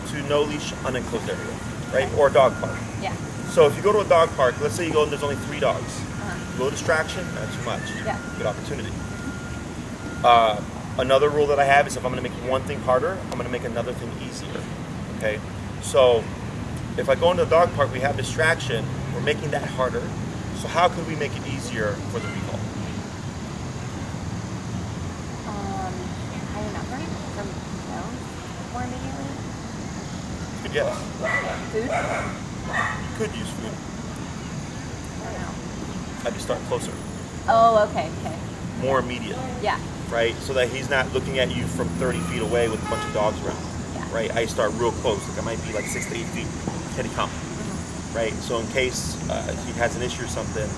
[SPEAKER 2] to no leash unenclosed area, right? Or a dog park.
[SPEAKER 1] Yeah.
[SPEAKER 2] So if you go to a dog park, let's say you go and there's only 3 dogs, low distraction, not too much.
[SPEAKER 1] Yeah.
[SPEAKER 2] Good opportunity. Another rule that I have is if I'm going to make one thing harder, I'm going to make another thing easier. Okay. So if I go into the dog park, we have distraction. We're making that harder. So how could we make it easier for the recall?
[SPEAKER 1] I don't know. From more immediately.
[SPEAKER 2] Good guess.
[SPEAKER 1] Food.
[SPEAKER 2] You could use food.
[SPEAKER 1] I don't know.
[SPEAKER 2] Have you start closer,
[SPEAKER 1] Oh, okay. Okay.
[SPEAKER 2] more immediate,
[SPEAKER 1] Yeah.
[SPEAKER 2] right? So that he's not looking at you from 30 feet away with a bunch of dogs around,
[SPEAKER 1] Yeah.
[SPEAKER 2] right? I start real close, like I might be like 6 to 8 feet. Can he come? Right? So in case he has an issue or something,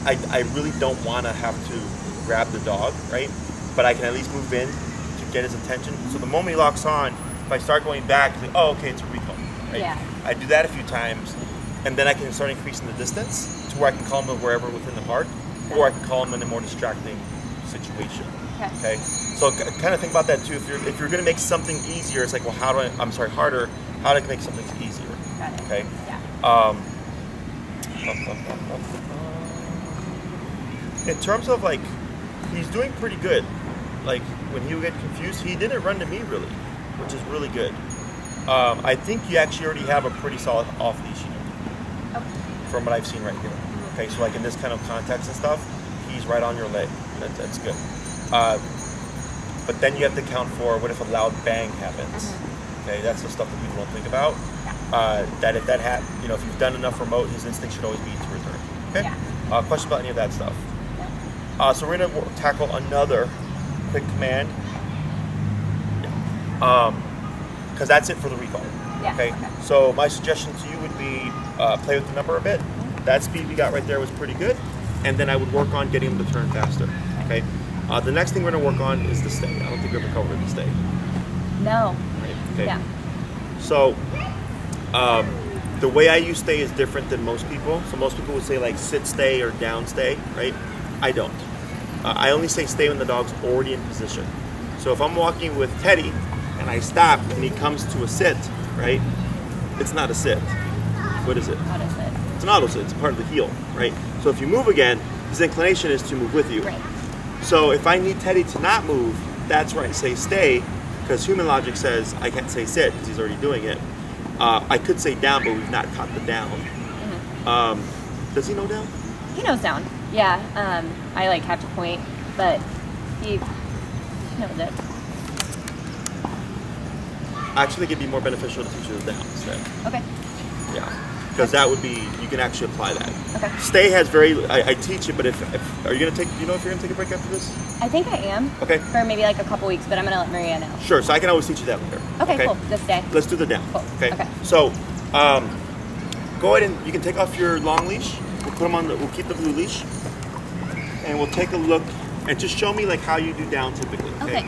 [SPEAKER 2] I really don't want to have to grab the dog, right? But I can at least move in to get his attention. So the moment he locks on, if I start going back, it's like, oh, okay, it's a recall, right?
[SPEAKER 1] Yeah.
[SPEAKER 2] I do that a few times, and then I can start increasing the distance to where I can call him wherever within the park, or I can call him in a more distracting situation. Okay. So kind of think about that too. If you're going to make something easier, it's like, well, harder. How do I make something easier?
[SPEAKER 1] Got it.
[SPEAKER 2] Okay.
[SPEAKER 1] Yeah.
[SPEAKER 2] In terms of like, he's doing pretty good. Like when he would get confused, he didn't run to me really, which is really good. I think you actually already have a pretty solid off leash unit from what I've seen right here. Okay, so like in this kind of context and stuff, he's right on your leg. That's good. But then you have to account for what if a loud bang happens. Okay, that's the stuff that people don't think about. That if that if you've done enough remote, his instinct should always be to return. Okay.
[SPEAKER 1] Yeah.
[SPEAKER 2] Question about any of that stuff? So we're gonna tackle another quick command. Because that's it for the recall.
[SPEAKER 1] Yeah.
[SPEAKER 2] Okay. So my suggestion to you would be play with the number a bit. That speed we got right there was pretty good, and then I would work on getting him to turn faster. Okay. The next thing we're gonna work on is the stay. I don't think we ever covered the stay.
[SPEAKER 1] No.
[SPEAKER 2] Right. Okay.
[SPEAKER 1] Yeah.
[SPEAKER 2] So The way I use stay is different than most people. So most people would say like sit stay or down stay, right? I don't. I only say stay when the dog's already in position. So if I'm walking with Teddy and I stop and he comes to a sit, right? It's not a sit. What is it?
[SPEAKER 1] Auto sit.
[SPEAKER 2] It's an auto sit. It's part of the heel, right? So if you move again, his inclination is to move with you.
[SPEAKER 1] Right.
[SPEAKER 2] So if I need Teddy to not move, that's where I say stay, because human logic says I can't say sit because he's already doing it. I could say down, but we've not caught the down. Does he know down?
[SPEAKER 1] He knows down. Yeah. I like have to point, but he knows it.
[SPEAKER 2] Actually, it'd be more beneficial to teach you the down instead.
[SPEAKER 1] Okay.
[SPEAKER 2] Yeah, because that would be, you can actually apply that.
[SPEAKER 1] Okay.
[SPEAKER 2] Stay has I teach it, but if are you gonna take? Do you know if you're gonna take a break after this?
[SPEAKER 1] I think I am.
[SPEAKER 2] Okay.
[SPEAKER 1] For maybe like a couple weeks, but I'm gonna let Maria know.
[SPEAKER 2] Sure. So I can always teach you that later.
[SPEAKER 1] Okay, cool. Let's stay.
[SPEAKER 2] Let's do the down.
[SPEAKER 1] Cool.
[SPEAKER 2] Okay.
[SPEAKER 1] Okay.
[SPEAKER 2] So, go ahead and you can take off your long leash. We'll put them on. We'll keep the blue leash, and we'll take a look and just show me like how you do down typically. Okay.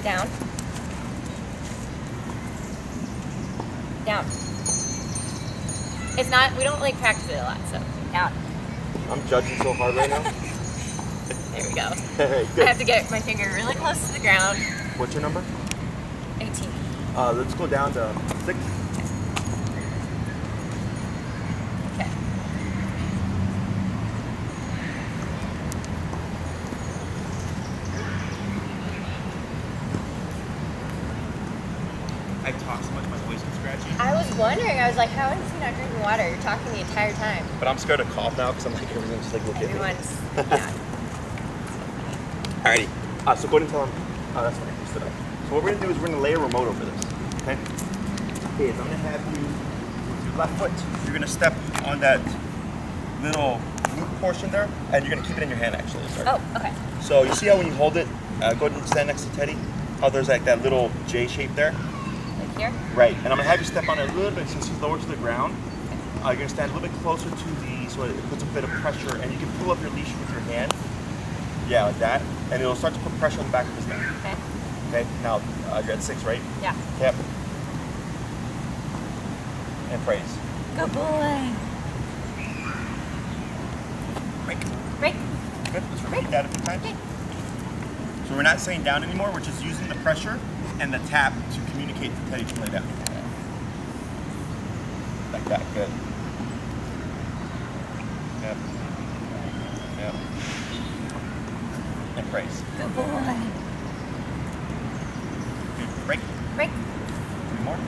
[SPEAKER 1] Down. Down. It's not, we don't like practice it a lot, so down.
[SPEAKER 2] I'm judging so hard right now.
[SPEAKER 1] There we go.
[SPEAKER 2] Hey,
[SPEAKER 1] I
[SPEAKER 2] good.
[SPEAKER 1] have to get my finger really close to the ground.
[SPEAKER 2] What's your number?
[SPEAKER 1] 18.
[SPEAKER 2] Let's go down to 6.
[SPEAKER 1] Okay.
[SPEAKER 2] I talk so much, my voice is scratchy.
[SPEAKER 1] I was wondering, I was like, how is he not drinking water? You're talking the entire time.
[SPEAKER 2] But I'm scared to cough now because I'm like everyone's just like looking at me.
[SPEAKER 1] Everyone's, yeah.
[SPEAKER 2] Alrighty. So go ahead and tell him. Oh, that's fine. You stood up. So what we're gonna do is we're gonna lay a remote over this. Okay. Okay. So I'm gonna have you with your left foot. You're gonna step on that little loop portion there, and you're gonna keep it in your hand actually. To start.
[SPEAKER 1] Oh, okay.
[SPEAKER 2] So you see how when you hold it, go ahead and stand next to Teddy. How there's like that little J shape there.
[SPEAKER 1] Like here?
[SPEAKER 2] Right. And I'm gonna have you step on it a little bit since he's lower to the ground. You're gonna stand a little bit closer to the, so it puts a bit of pressure, and you can pull up your leash with your hand. Yeah, like that, and it'll start to put pressure on the back of his neck.
[SPEAKER 1] Okay.
[SPEAKER 2] Okay. Now you're at 6, right?
[SPEAKER 1] Yeah.
[SPEAKER 2] Yep. And praise.
[SPEAKER 1] Good boy.
[SPEAKER 2] Break.
[SPEAKER 1] Break.
[SPEAKER 2] Good. Let's repeat that a few times.
[SPEAKER 1] Okay.
[SPEAKER 2] So we're not saying down anymore. We're just using the pressure and the tap to communicate to Teddy to lay down. Like that. Good. Yep. Yep. And praise.
[SPEAKER 1] Good boy.
[SPEAKER 2] Good. Break.
[SPEAKER 1] Break.
[SPEAKER 2] 3 more.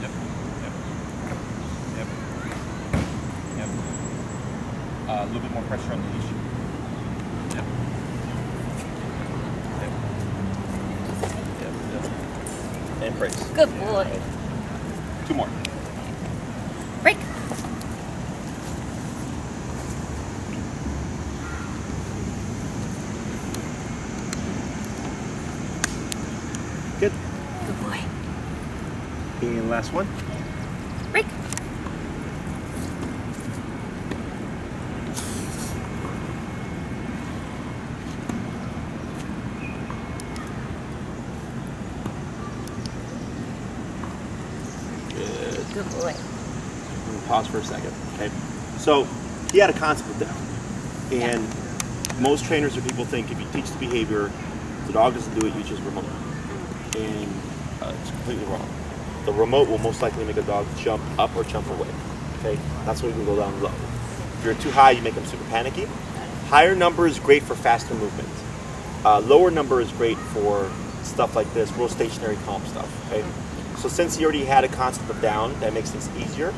[SPEAKER 2] Yep. Yep. Yep. Yep. A little bit more pressure on the leash. Yep. Yep. Yep. Yep. And praise.
[SPEAKER 1] Good boy.
[SPEAKER 2] 2 more.
[SPEAKER 1] Break.
[SPEAKER 2] Good.
[SPEAKER 1] Good boy.
[SPEAKER 2] And last one.
[SPEAKER 1] Break.
[SPEAKER 2] Good.
[SPEAKER 1] Good boy.
[SPEAKER 2] We'll pause for a second. Okay. So he had a concept of down, and most trainers or people think if you teach the behavior, if the dog doesn't do it, you just remote it. And it's completely wrong. The remote will most likely make a dog jump up or jump away. Okay. That's why you can go down low. If you're too high, you make them super panicky. Higher number is great for faster movement. Lower number is great for stuff like this, real stationary calm stuff. Okay. So since he already had a concept of down, that makes things easier.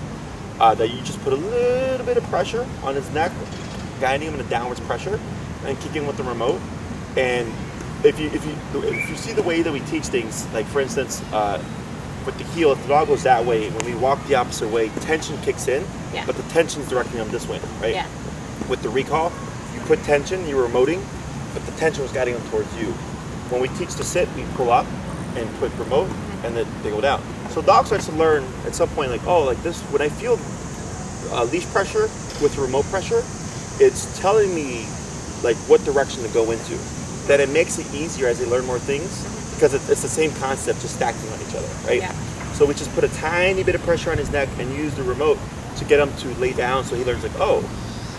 [SPEAKER 2] That you just put a little bit of pressure on his neck, guiding him in a downwards pressure, and kicking with the remote. And if you see the way that we teach things, like for instance, with the heel, if the dog goes that way, when we walk the opposite way, tension kicks in,
[SPEAKER 1] Yeah.
[SPEAKER 2] but the tension's directing him this way, right?
[SPEAKER 1] Yeah.
[SPEAKER 2] With the recall, you put tension, you were remoting, but the tension was guiding him towards you. When we teach to sit, we pull up, and put remote, and then they go down. So dog starts to learn at some point, like, oh, like this, when I feel leash pressure with remote pressure, it's telling me like what direction to go into. That it makes it easier as they learn more things, because it's the same concept, just stacking on each other, right?
[SPEAKER 1] Yeah.
[SPEAKER 2] So we just put a tiny bit of pressure on his neck and use the remote to get him to lay down, so he learns like, oh,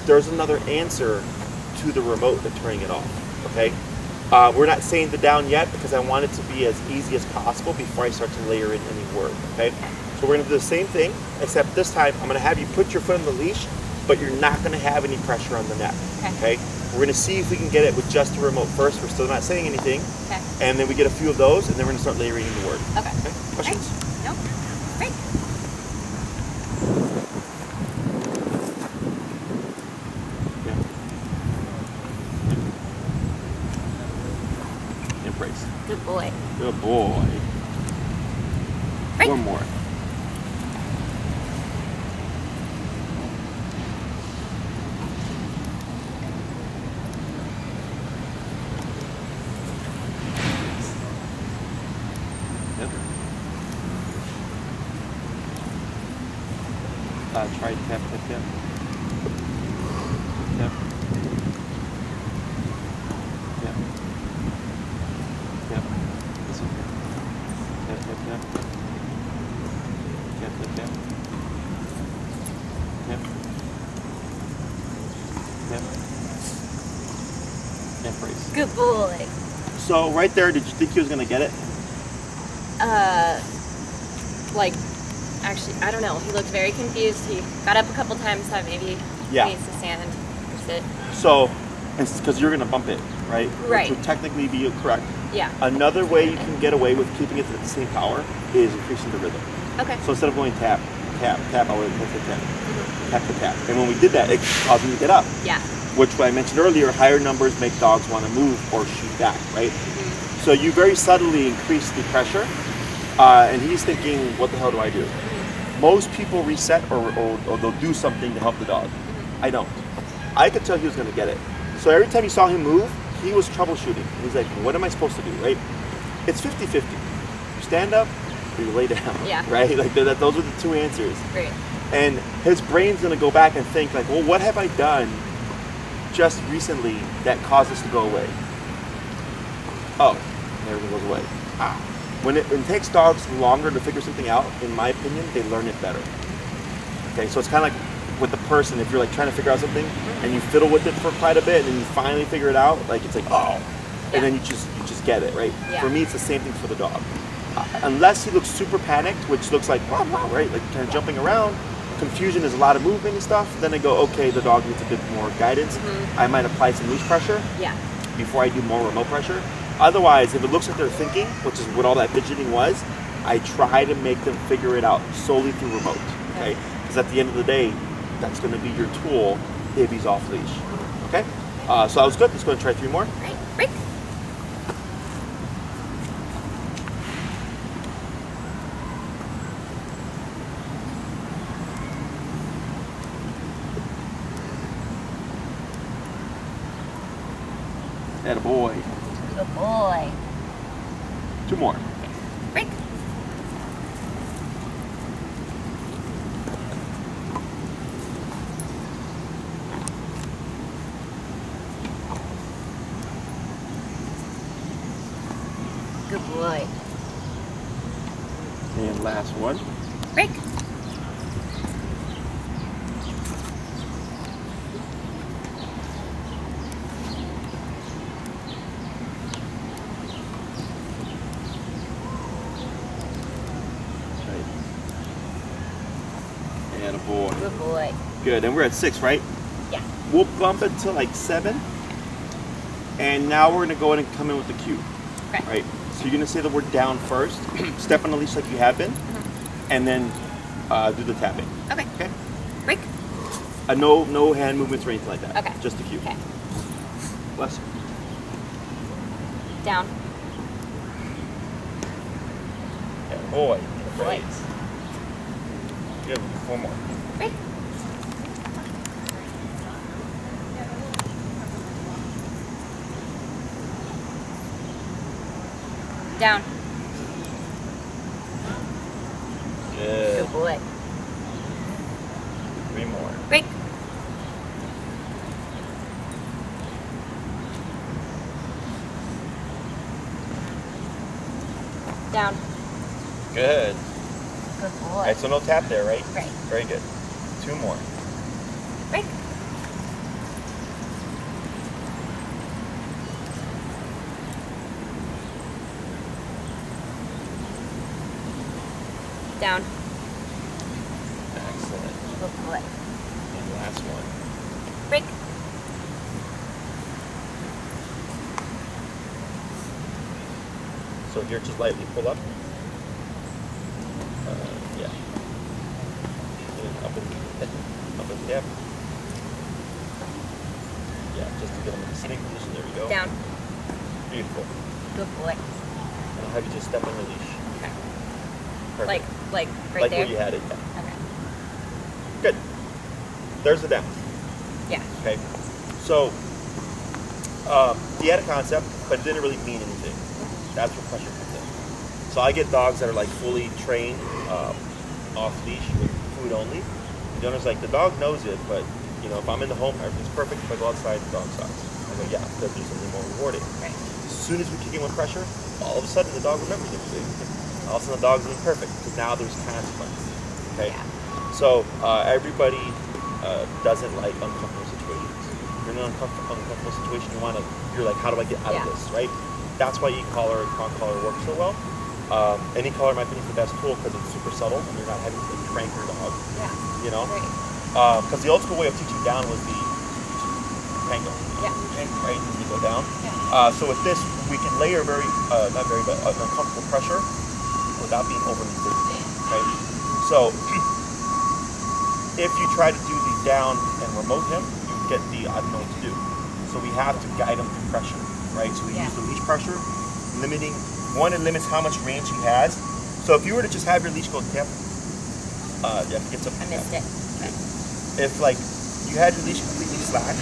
[SPEAKER 2] there's another answer to the remote than turning it off, okay? We're not saying the down yet, because I want it to be as easy as possible before I start to layer in any word, okay? So we're gonna do the same thing, except this time I'm gonna have you put your foot on the leash, but you're not gonna have any pressure on the neck, okay? We're gonna see if we can get it with just the remote first. We're still not saying anything.
[SPEAKER 1] Okay.
[SPEAKER 2] And then we get a few of those, and then we're gonna start layering in the word.
[SPEAKER 1] Okay.
[SPEAKER 2] Questions?
[SPEAKER 1] Great. Nope. Great.
[SPEAKER 2] Yeah. Embrace.
[SPEAKER 1] Good boy.
[SPEAKER 2] Good boy.
[SPEAKER 1] Great.
[SPEAKER 2] One more. Try tap, tap, tap. Tap. Tap. Tap. This one here. Tap, tap, tap. Tap, tap, tap. Tap. Tap. And brace.
[SPEAKER 1] Good boy.
[SPEAKER 2] So right there, did you think he was gonna get it?
[SPEAKER 1] Like, actually, I don't know. He looked very confused. He got up a couple times, thought maybe
[SPEAKER 2] Yeah.
[SPEAKER 1] he needs to stand or sit.
[SPEAKER 2] So, because you're gonna bump it, right?
[SPEAKER 1] Right.
[SPEAKER 2] Which would technically be correct.
[SPEAKER 1] Yeah.
[SPEAKER 2] Another way you can get away with keeping it at the same power is increasing the rhythm.
[SPEAKER 1] Okay.
[SPEAKER 2] So instead of going tap, tap, tap, I would tap, tap, tap, tap, tap, tap. And when we did that, it caused me to get up.
[SPEAKER 1] Yeah.
[SPEAKER 2] Which I mentioned earlier, higher numbers make dogs want to move or shoot back, right? So you very subtly increase the pressure, and he's thinking, what the hell do I do? Most people reset or they'll do something to help the dog. I don't. I could tell he was going to get it. So every time you saw him move, he was troubleshooting. He's like, what am I supposed to do, right? It's 50-50. You stand up or you lay down,
[SPEAKER 1] Yeah.
[SPEAKER 2] right? Like those are the two answers.
[SPEAKER 1] Great.
[SPEAKER 2] And his brain's going to go back and think like, well, what have I done just recently that caused this to go away? Oh, and everything goes away. When it takes dogs longer to figure something out, in my opinion, they learn it better. Okay, so it's kind of like with the person, if you're like trying to figure out something and you fiddle with it for quite a bit and then you finally figure it out, like it's like, oh, and then you just get it, right?
[SPEAKER 1] Yeah.
[SPEAKER 2] For me, it's the same thing for the dog. Unless he looks super panicked, which looks like, wow, wow, right? Like kind of jumping around, confusion is a lot of movement and stuff, then I go, okay, the dog needs a bit more guidance. I might apply some leash pressure
[SPEAKER 1] Yeah.
[SPEAKER 2] before I do more remote pressure. Otherwise, if it looks like they're thinking, which is what all that fidgeting was, I try to make them figure it out solely through remote, okay? Because at the end of the day, that's going to be your tool if he's off leash, okay? So that was good. Let's go and try 3 more.
[SPEAKER 1] Great. Great.
[SPEAKER 2] Attaboy.
[SPEAKER 1] Good boy.
[SPEAKER 2] 2 more.
[SPEAKER 1] Great. Good boy.
[SPEAKER 2] And last one.
[SPEAKER 1] Break.
[SPEAKER 2] Attaboy.
[SPEAKER 1] Good boy.
[SPEAKER 2] Good. And we're at 6, right?
[SPEAKER 1] Yeah.
[SPEAKER 2] We'll bump it to like 7. And now we're going to go in and come in with the cue.
[SPEAKER 1] Okay.
[SPEAKER 2] Right? So you're going to say the word down first, step on the leash like you have been, and then do the tapping.
[SPEAKER 1] Okay.
[SPEAKER 2] Okay?
[SPEAKER 1] Break.
[SPEAKER 2] No hand movements or anything like that.
[SPEAKER 1] Okay.
[SPEAKER 2] Just the cue.
[SPEAKER 1] Okay.
[SPEAKER 2] Bless you.
[SPEAKER 1] Down.
[SPEAKER 2] Yeah, boy.
[SPEAKER 1] Boy.
[SPEAKER 2] Good. 4 more.
[SPEAKER 1] Break. Down. boy.
[SPEAKER 2] 3 more.
[SPEAKER 1] Break. Down.
[SPEAKER 2] Good.
[SPEAKER 1] Good boy.
[SPEAKER 2] All right, so no tap there, right?
[SPEAKER 1] Right.
[SPEAKER 2] Very good. 2 more.
[SPEAKER 1] Break. Down.
[SPEAKER 2] Excellent.
[SPEAKER 1] Good boy.
[SPEAKER 2] And last one.
[SPEAKER 1] Break.
[SPEAKER 2] So here, just lightly pull up. Yeah. And up and dip. Yeah, just to get them in the sitting position. There we go.
[SPEAKER 1] Down.
[SPEAKER 2] Beautiful.
[SPEAKER 1] Good boy.
[SPEAKER 2] And I'll have you just step on the leash.
[SPEAKER 1] Okay.
[SPEAKER 2] Perfect.
[SPEAKER 1] Like right
[SPEAKER 2] like
[SPEAKER 1] there?
[SPEAKER 2] where you had it. Yeah.
[SPEAKER 1] Okay.
[SPEAKER 2] Good. There's the down.
[SPEAKER 1] Yeah.
[SPEAKER 2] Okay. So he had a concept, but it didn't really mean anything. That's where pressure comes in. So I get dogs that are like fully trained off leash with food only. The owner's like, the dog knows it, but you know, if I'm in the home, everything's perfect. If I go outside, the dog sucks. I go, yeah, because there's something more rewarding.
[SPEAKER 1] Right.
[SPEAKER 2] As soon as we kick in with pressure, all of a sudden the dog remembers everything. All of a sudden the dog's imperfect because now there's consequence. Okay.
[SPEAKER 1] Yeah.
[SPEAKER 2] So everybody doesn't like uncomfortable situations. If you're in an uncomfortable situation, you're like, how do I get out of this, right? That's why e-collar and con-collar work so well. Any collar, in my opinion, is the best tool because it's super subtle and you're not having to crank your dog.
[SPEAKER 1] Yeah.
[SPEAKER 2] You know?
[SPEAKER 1] Right.
[SPEAKER 2] Because the old school way of teaching down was the tango.
[SPEAKER 1] Yeah.
[SPEAKER 2] Right? And you go down.
[SPEAKER 1] Yeah.
[SPEAKER 2] So with this, we can layer but uncomfortable pressure without being overly physical. Right? So if you try to do the down and remote him, you get the I don't know what to do. So we have to guide him through pressure. Right? So we use the leash pressure, limiting. One, it limits how much range he has. So if you were to just have your leash go tip, yeah, it gets up.
[SPEAKER 1] I missed it.
[SPEAKER 2] If like you had your leash completely slack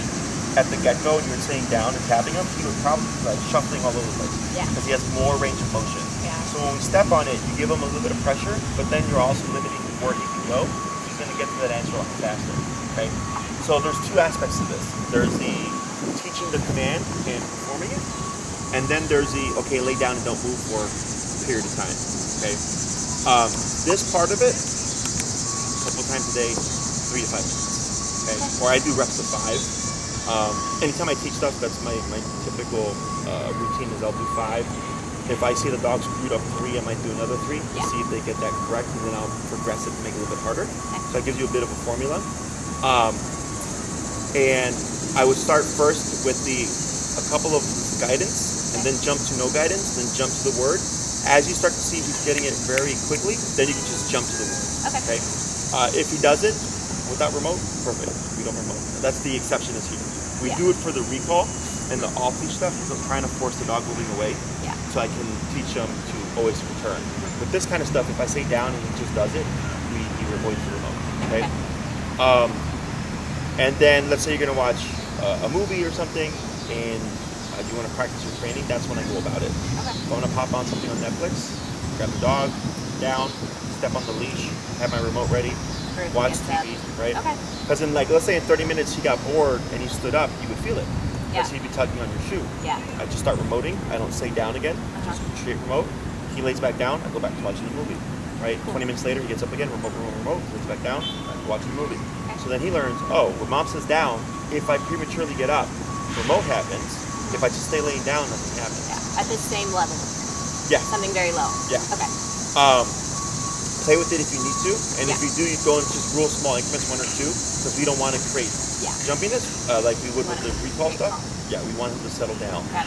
[SPEAKER 2] at the get-go and you were sitting down and tapping him, he would probably be like shuffling all over the place.
[SPEAKER 1] Yeah.
[SPEAKER 2] Because he has more range of motion.
[SPEAKER 1] Yeah.
[SPEAKER 2] So when we step on it, you give him a little bit of pressure, but then you're also limiting where he can go. He's going to get to that answer a lot faster. Okay. So there's 2 aspects to this. There's the teaching the command and performing it. And then there's the, okay, lay down and don't move for a period of time, okay? This part of it, a couple times a day, 3 to 5 minutes, okay? Or I do reps of 5. Anytime I teach stuff, that's my typical routine is I'll do 5. If I see the dog screwed up 3, I might do another 3 to see if they get that correct, and then I'll progress it to make it a little bit harder. So it gives you a bit of a formula. And I would start first with a couple of guidance, and then jump to no guidance, then jump to the word. As you start to see he's getting it very quickly, then you can just jump to the word. Okay. If he does it without remote, perfect. We don't remote. That's the exception is here. We do it for the recall and the off-leash stuff because I'm trying to force the dog moving away so I can teach him to always return. With this kind of stuff, if I say down and he just does it, he avoids the remote. Okay. And then let's say you're going to watch a movie or something and you want to practice your training, that's when I go about it. Okay. If I want to pop on something on Netflix, grab the dog, down, step on the leash, have my remote ready, watch TV, right? Okay. Because in let's say in 30 minutes he got bored and he stood up, you would feel it. Because he'd be tugging on your shoe. Yeah. I just start remoting, I don't say down again, just straight remote. He lays back down, I go back to watching the movie. Right? Cool. 20 minutes later he gets up again, remote, lays back down, I watch the movie. Okay. So then he learns, oh, when mom says down, if I prematurely get up, remote happens. If I just stay laying down, nothing happens.
[SPEAKER 1] Yeah. At the same level.
[SPEAKER 2] Yeah.
[SPEAKER 1] Something very low.
[SPEAKER 2] Yeah.
[SPEAKER 1] Okay.
[SPEAKER 2] Play with it if you need to, and if you do, you go in just real small increments, 1 or 2, because we don't want to create jumpiness like we would with the recall stuff. Yeah, we want him to settle down. Okay.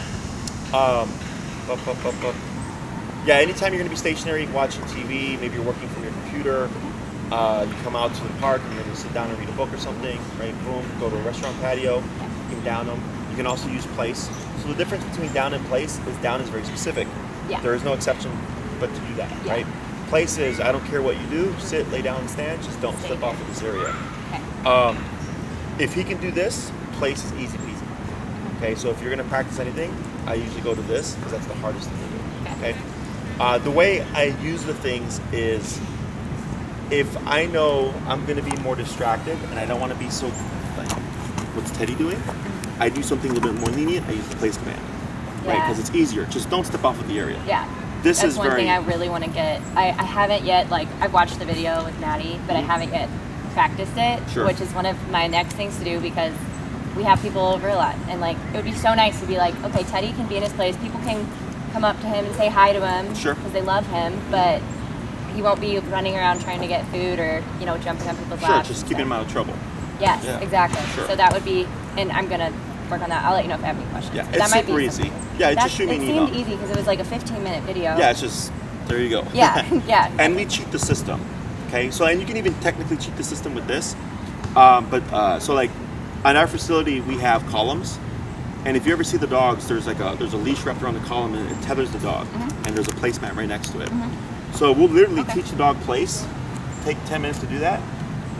[SPEAKER 2] Yeah, anytime you're going to be stationary, watching TV, maybe you're working from your computer, you come out to the park and you're going to sit down and read a book or something, right? Boom, go to a restaurant patio, you can down them. You can also use place. So the difference between down and place is down is very specific. Yeah. There is no exception but to do that, right? Place is, I don't care what you do, sit, lay down, and stand, just don't slip off of this area. Okay. If he can do this, place is easy peasy. Okay, so if you're gonna practice anything, I usually go to this because that's the hardest thing to do. Okay. The way I use the things is, if I know I'm going to be more distracted and I don't want to be so like, what's Teddy doing? I do something a little bit more lenient. I use the place command, right?
[SPEAKER 1] Yeah.
[SPEAKER 2] Because it's easier. Just don't step off of the area.
[SPEAKER 1] Yeah.
[SPEAKER 2] This
[SPEAKER 1] That's
[SPEAKER 2] is
[SPEAKER 1] one
[SPEAKER 2] very.
[SPEAKER 1] thing I really want to get. I haven't yet, like, I've watched the video with Maddie, but I haven't yet practiced it,
[SPEAKER 2] Sure.
[SPEAKER 1] which is one of my next things to do because we have people over a lot. And, like, it would be so nice to be like, okay, Teddy can be in his place. People can come up to him and say hi to him
[SPEAKER 2] Sure.
[SPEAKER 1] because they love him, but he won't be running around trying to get food or, you know, jumping on people's
[SPEAKER 2] Sure,
[SPEAKER 1] laps.
[SPEAKER 2] just
[SPEAKER 1] and
[SPEAKER 2] keeping
[SPEAKER 1] stuff.
[SPEAKER 2] him out of trouble.
[SPEAKER 1] Yes,
[SPEAKER 2] Yeah.
[SPEAKER 1] exactly.
[SPEAKER 2] Sure.
[SPEAKER 1] So that would be, and I'm going to work on that. I'll let you know if I have any questions.
[SPEAKER 2] Yeah,
[SPEAKER 1] But
[SPEAKER 2] it's
[SPEAKER 1] that might
[SPEAKER 2] super
[SPEAKER 1] be
[SPEAKER 2] easy.
[SPEAKER 1] something.
[SPEAKER 2] Yeah,
[SPEAKER 1] That's-
[SPEAKER 2] just shoot me an
[SPEAKER 1] It
[SPEAKER 2] email.
[SPEAKER 1] seemed easy because it was like a 15-minute video.
[SPEAKER 2] Yeah, it's just, there you go.
[SPEAKER 1] Yeah, yeah.
[SPEAKER 2] And we cheat the system, okay? So, and you can even technically cheat the system with this. So like, on our facility, we have columns. And if you ever see the dogs, there's a leash wrapped around the column and it tethers the dog. And there's a placemat right next to it. So we'll literally teach the dog place, take 10 minutes to do that,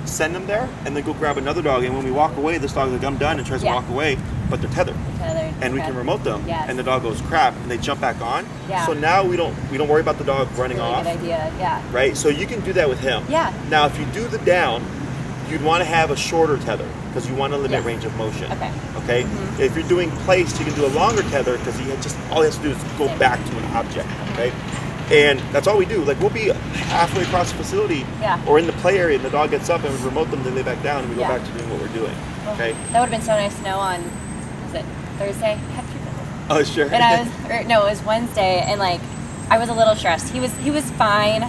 [SPEAKER 2] send them there, and then go grab another dog. And when we walk away, this dog's like, I'm done, and tries to
[SPEAKER 1] Yeah.
[SPEAKER 2] walk away, but they're tethered.
[SPEAKER 1] Tethered,
[SPEAKER 2] And we
[SPEAKER 1] okay.
[SPEAKER 2] can remote them,
[SPEAKER 1] Yes.
[SPEAKER 2] and the dog goes crap, and they jump back on.
[SPEAKER 1] Yeah.
[SPEAKER 2] So now we don't worry about the dog running
[SPEAKER 1] Really
[SPEAKER 2] off,
[SPEAKER 1] good idea. Yeah.
[SPEAKER 2] right? So you can do that with him.
[SPEAKER 1] Yeah.
[SPEAKER 2] Now, if you do the down, you'd want to have a shorter tether because you want to limit
[SPEAKER 1] Yes.
[SPEAKER 2] range of motion.
[SPEAKER 1] Okay.
[SPEAKER 2] Okay. If you're doing placed, you can do a longer tether because all he has to do is go back to an object. Okay. And that's all we do. Like we'll be halfway across the facility
[SPEAKER 1] Yeah.
[SPEAKER 2] or in the play area, and the dog gets up, and we remote them, they lay back down, and we go
[SPEAKER 1] Yeah.
[SPEAKER 2] back to doing what we're doing.
[SPEAKER 1] Well,
[SPEAKER 2] Okay.
[SPEAKER 1] That would have been so nice to know on, was it Thursday?
[SPEAKER 2] Oh, sure.
[SPEAKER 1] And I was, or no, it was Wednesday, and like, I was a little stressed. He was fine,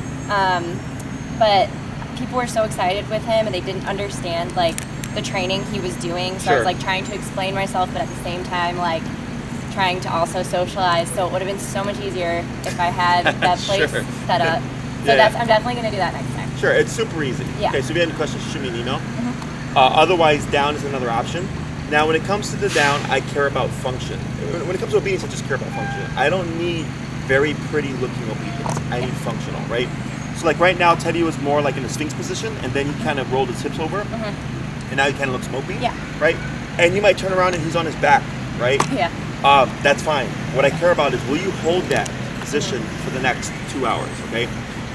[SPEAKER 1] but people were so excited with him, and they didn't understand like the training he was doing. So I
[SPEAKER 2] Sure.
[SPEAKER 1] was like trying to explain myself, but at the same time, like trying to also socialize. So it would have been so much easier if I had that place
[SPEAKER 2] Sure.
[SPEAKER 1] set up. So
[SPEAKER 2] Yeah.
[SPEAKER 1] I'm definitely gonna do that next time.
[SPEAKER 2] Sure, it's super easy.
[SPEAKER 1] Yeah.
[SPEAKER 2] Okay, so if you have any questions, shoot me an email. Otherwise, down is another option. Now, when it comes to the down, I care about function. When it comes to obedience, I just care about function. I don't need very pretty looking obedience. I need functional, right? So like right now, Teddy was more like in a Sphinx position, and then he kind of rolled his hips over, and now he kind of looks mopey,
[SPEAKER 1] Yeah.
[SPEAKER 2] right? And you might turn around and he's on his back, right?
[SPEAKER 1] Yeah.
[SPEAKER 2] That's fine. What I care about is will you hold that position for the next 2 hours, okay?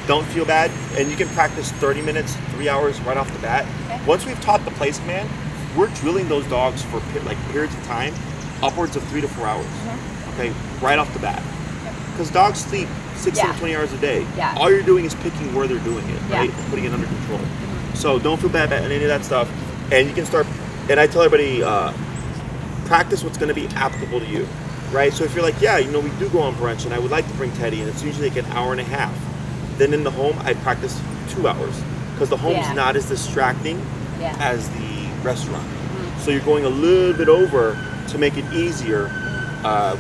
[SPEAKER 2] Don't feel bad, and you can practice 30 minutes, 3 hours right off the bat.
[SPEAKER 1] Okay.
[SPEAKER 2] Once we've taught the place command, we're drilling those dogs for periods of time, upwards of 3 to 4 hours, okay, right off the bat. Because dogs sleep 16
[SPEAKER 1] Yeah.
[SPEAKER 2] to 20 hours a day.
[SPEAKER 1] Yeah.
[SPEAKER 2] All you're doing is picking where they're doing it,
[SPEAKER 1] Yeah.
[SPEAKER 2] right? And putting it under control. So don't feel bad about any of that stuff. And you can start, and I tell everybody, practice what's going to be applicable to you, right? So if you're like, yeah, you know, we do go on brunch and I would like to bring Teddy, and it's usually like an hour and a half. Then in the home, I practice 2 hours because the home's
[SPEAKER 1] Yeah.
[SPEAKER 2] not as distracting
[SPEAKER 1] Yeah.
[SPEAKER 2] as the restaurant. So you're going a little bit over to make it easier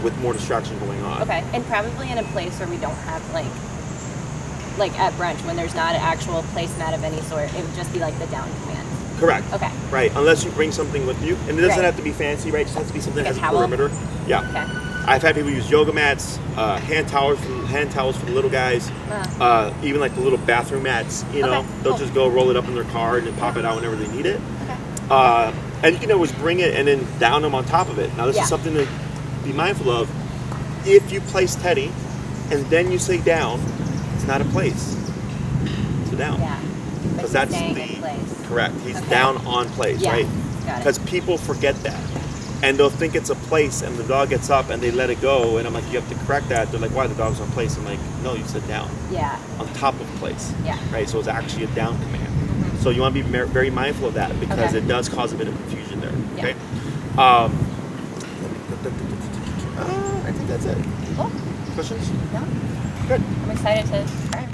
[SPEAKER 2] with more distraction going on.
[SPEAKER 1] Okay, and probably in a place where we don't have like at brunch when there's not an actual placemat of any sort, it would just be like the down command.
[SPEAKER 2] Correct.
[SPEAKER 1] Okay.
[SPEAKER 2] Right, unless you bring something with you. And it doesn't
[SPEAKER 1] Right.
[SPEAKER 2] have to be fancy, right? It just has to be something that
[SPEAKER 1] Like
[SPEAKER 2] has
[SPEAKER 1] a
[SPEAKER 2] a
[SPEAKER 1] towel?
[SPEAKER 2] perimeter. Yeah.
[SPEAKER 1] Okay.
[SPEAKER 2] I've had people use yoga mats, hand towels for the little guys, even like the little bathroom mats. You know,
[SPEAKER 1] Okay,
[SPEAKER 2] they'll
[SPEAKER 1] cool.
[SPEAKER 2] just go roll it up in their car and then pop it out whenever they need it.
[SPEAKER 1] Okay.
[SPEAKER 2] And you can always bring it and then down them on top of it. Now this
[SPEAKER 1] Yeah.
[SPEAKER 2] is something to be mindful of. If you place Teddy and then you say down, it's not a place. It's a down.
[SPEAKER 1] Yeah.
[SPEAKER 2] Because
[SPEAKER 1] Like
[SPEAKER 2] that's
[SPEAKER 1] staying
[SPEAKER 2] the
[SPEAKER 1] in place.
[SPEAKER 2] correct. He's
[SPEAKER 1] Okay.
[SPEAKER 2] down on place,
[SPEAKER 1] Yeah,
[SPEAKER 2] right?
[SPEAKER 1] got it.
[SPEAKER 2] Because people forget that, and they'll think it's a place, and the dog gets up and they let it go, and I'm like, you have to correct that. They're like, why the dog's on place? I'm like, no, you said down,
[SPEAKER 1] Yeah.
[SPEAKER 2] on top of place,
[SPEAKER 1] Yeah.
[SPEAKER 2] right? So it's actually a down command. So you want to be very mindful of that because
[SPEAKER 1] Okay.
[SPEAKER 2] it does cause a bit of confusion there.
[SPEAKER 1] Yeah.
[SPEAKER 2] Okay. I think that's it.
[SPEAKER 1] Cool.
[SPEAKER 2] Questions?
[SPEAKER 1] No,
[SPEAKER 2] Good.
[SPEAKER 1] I'm excited to try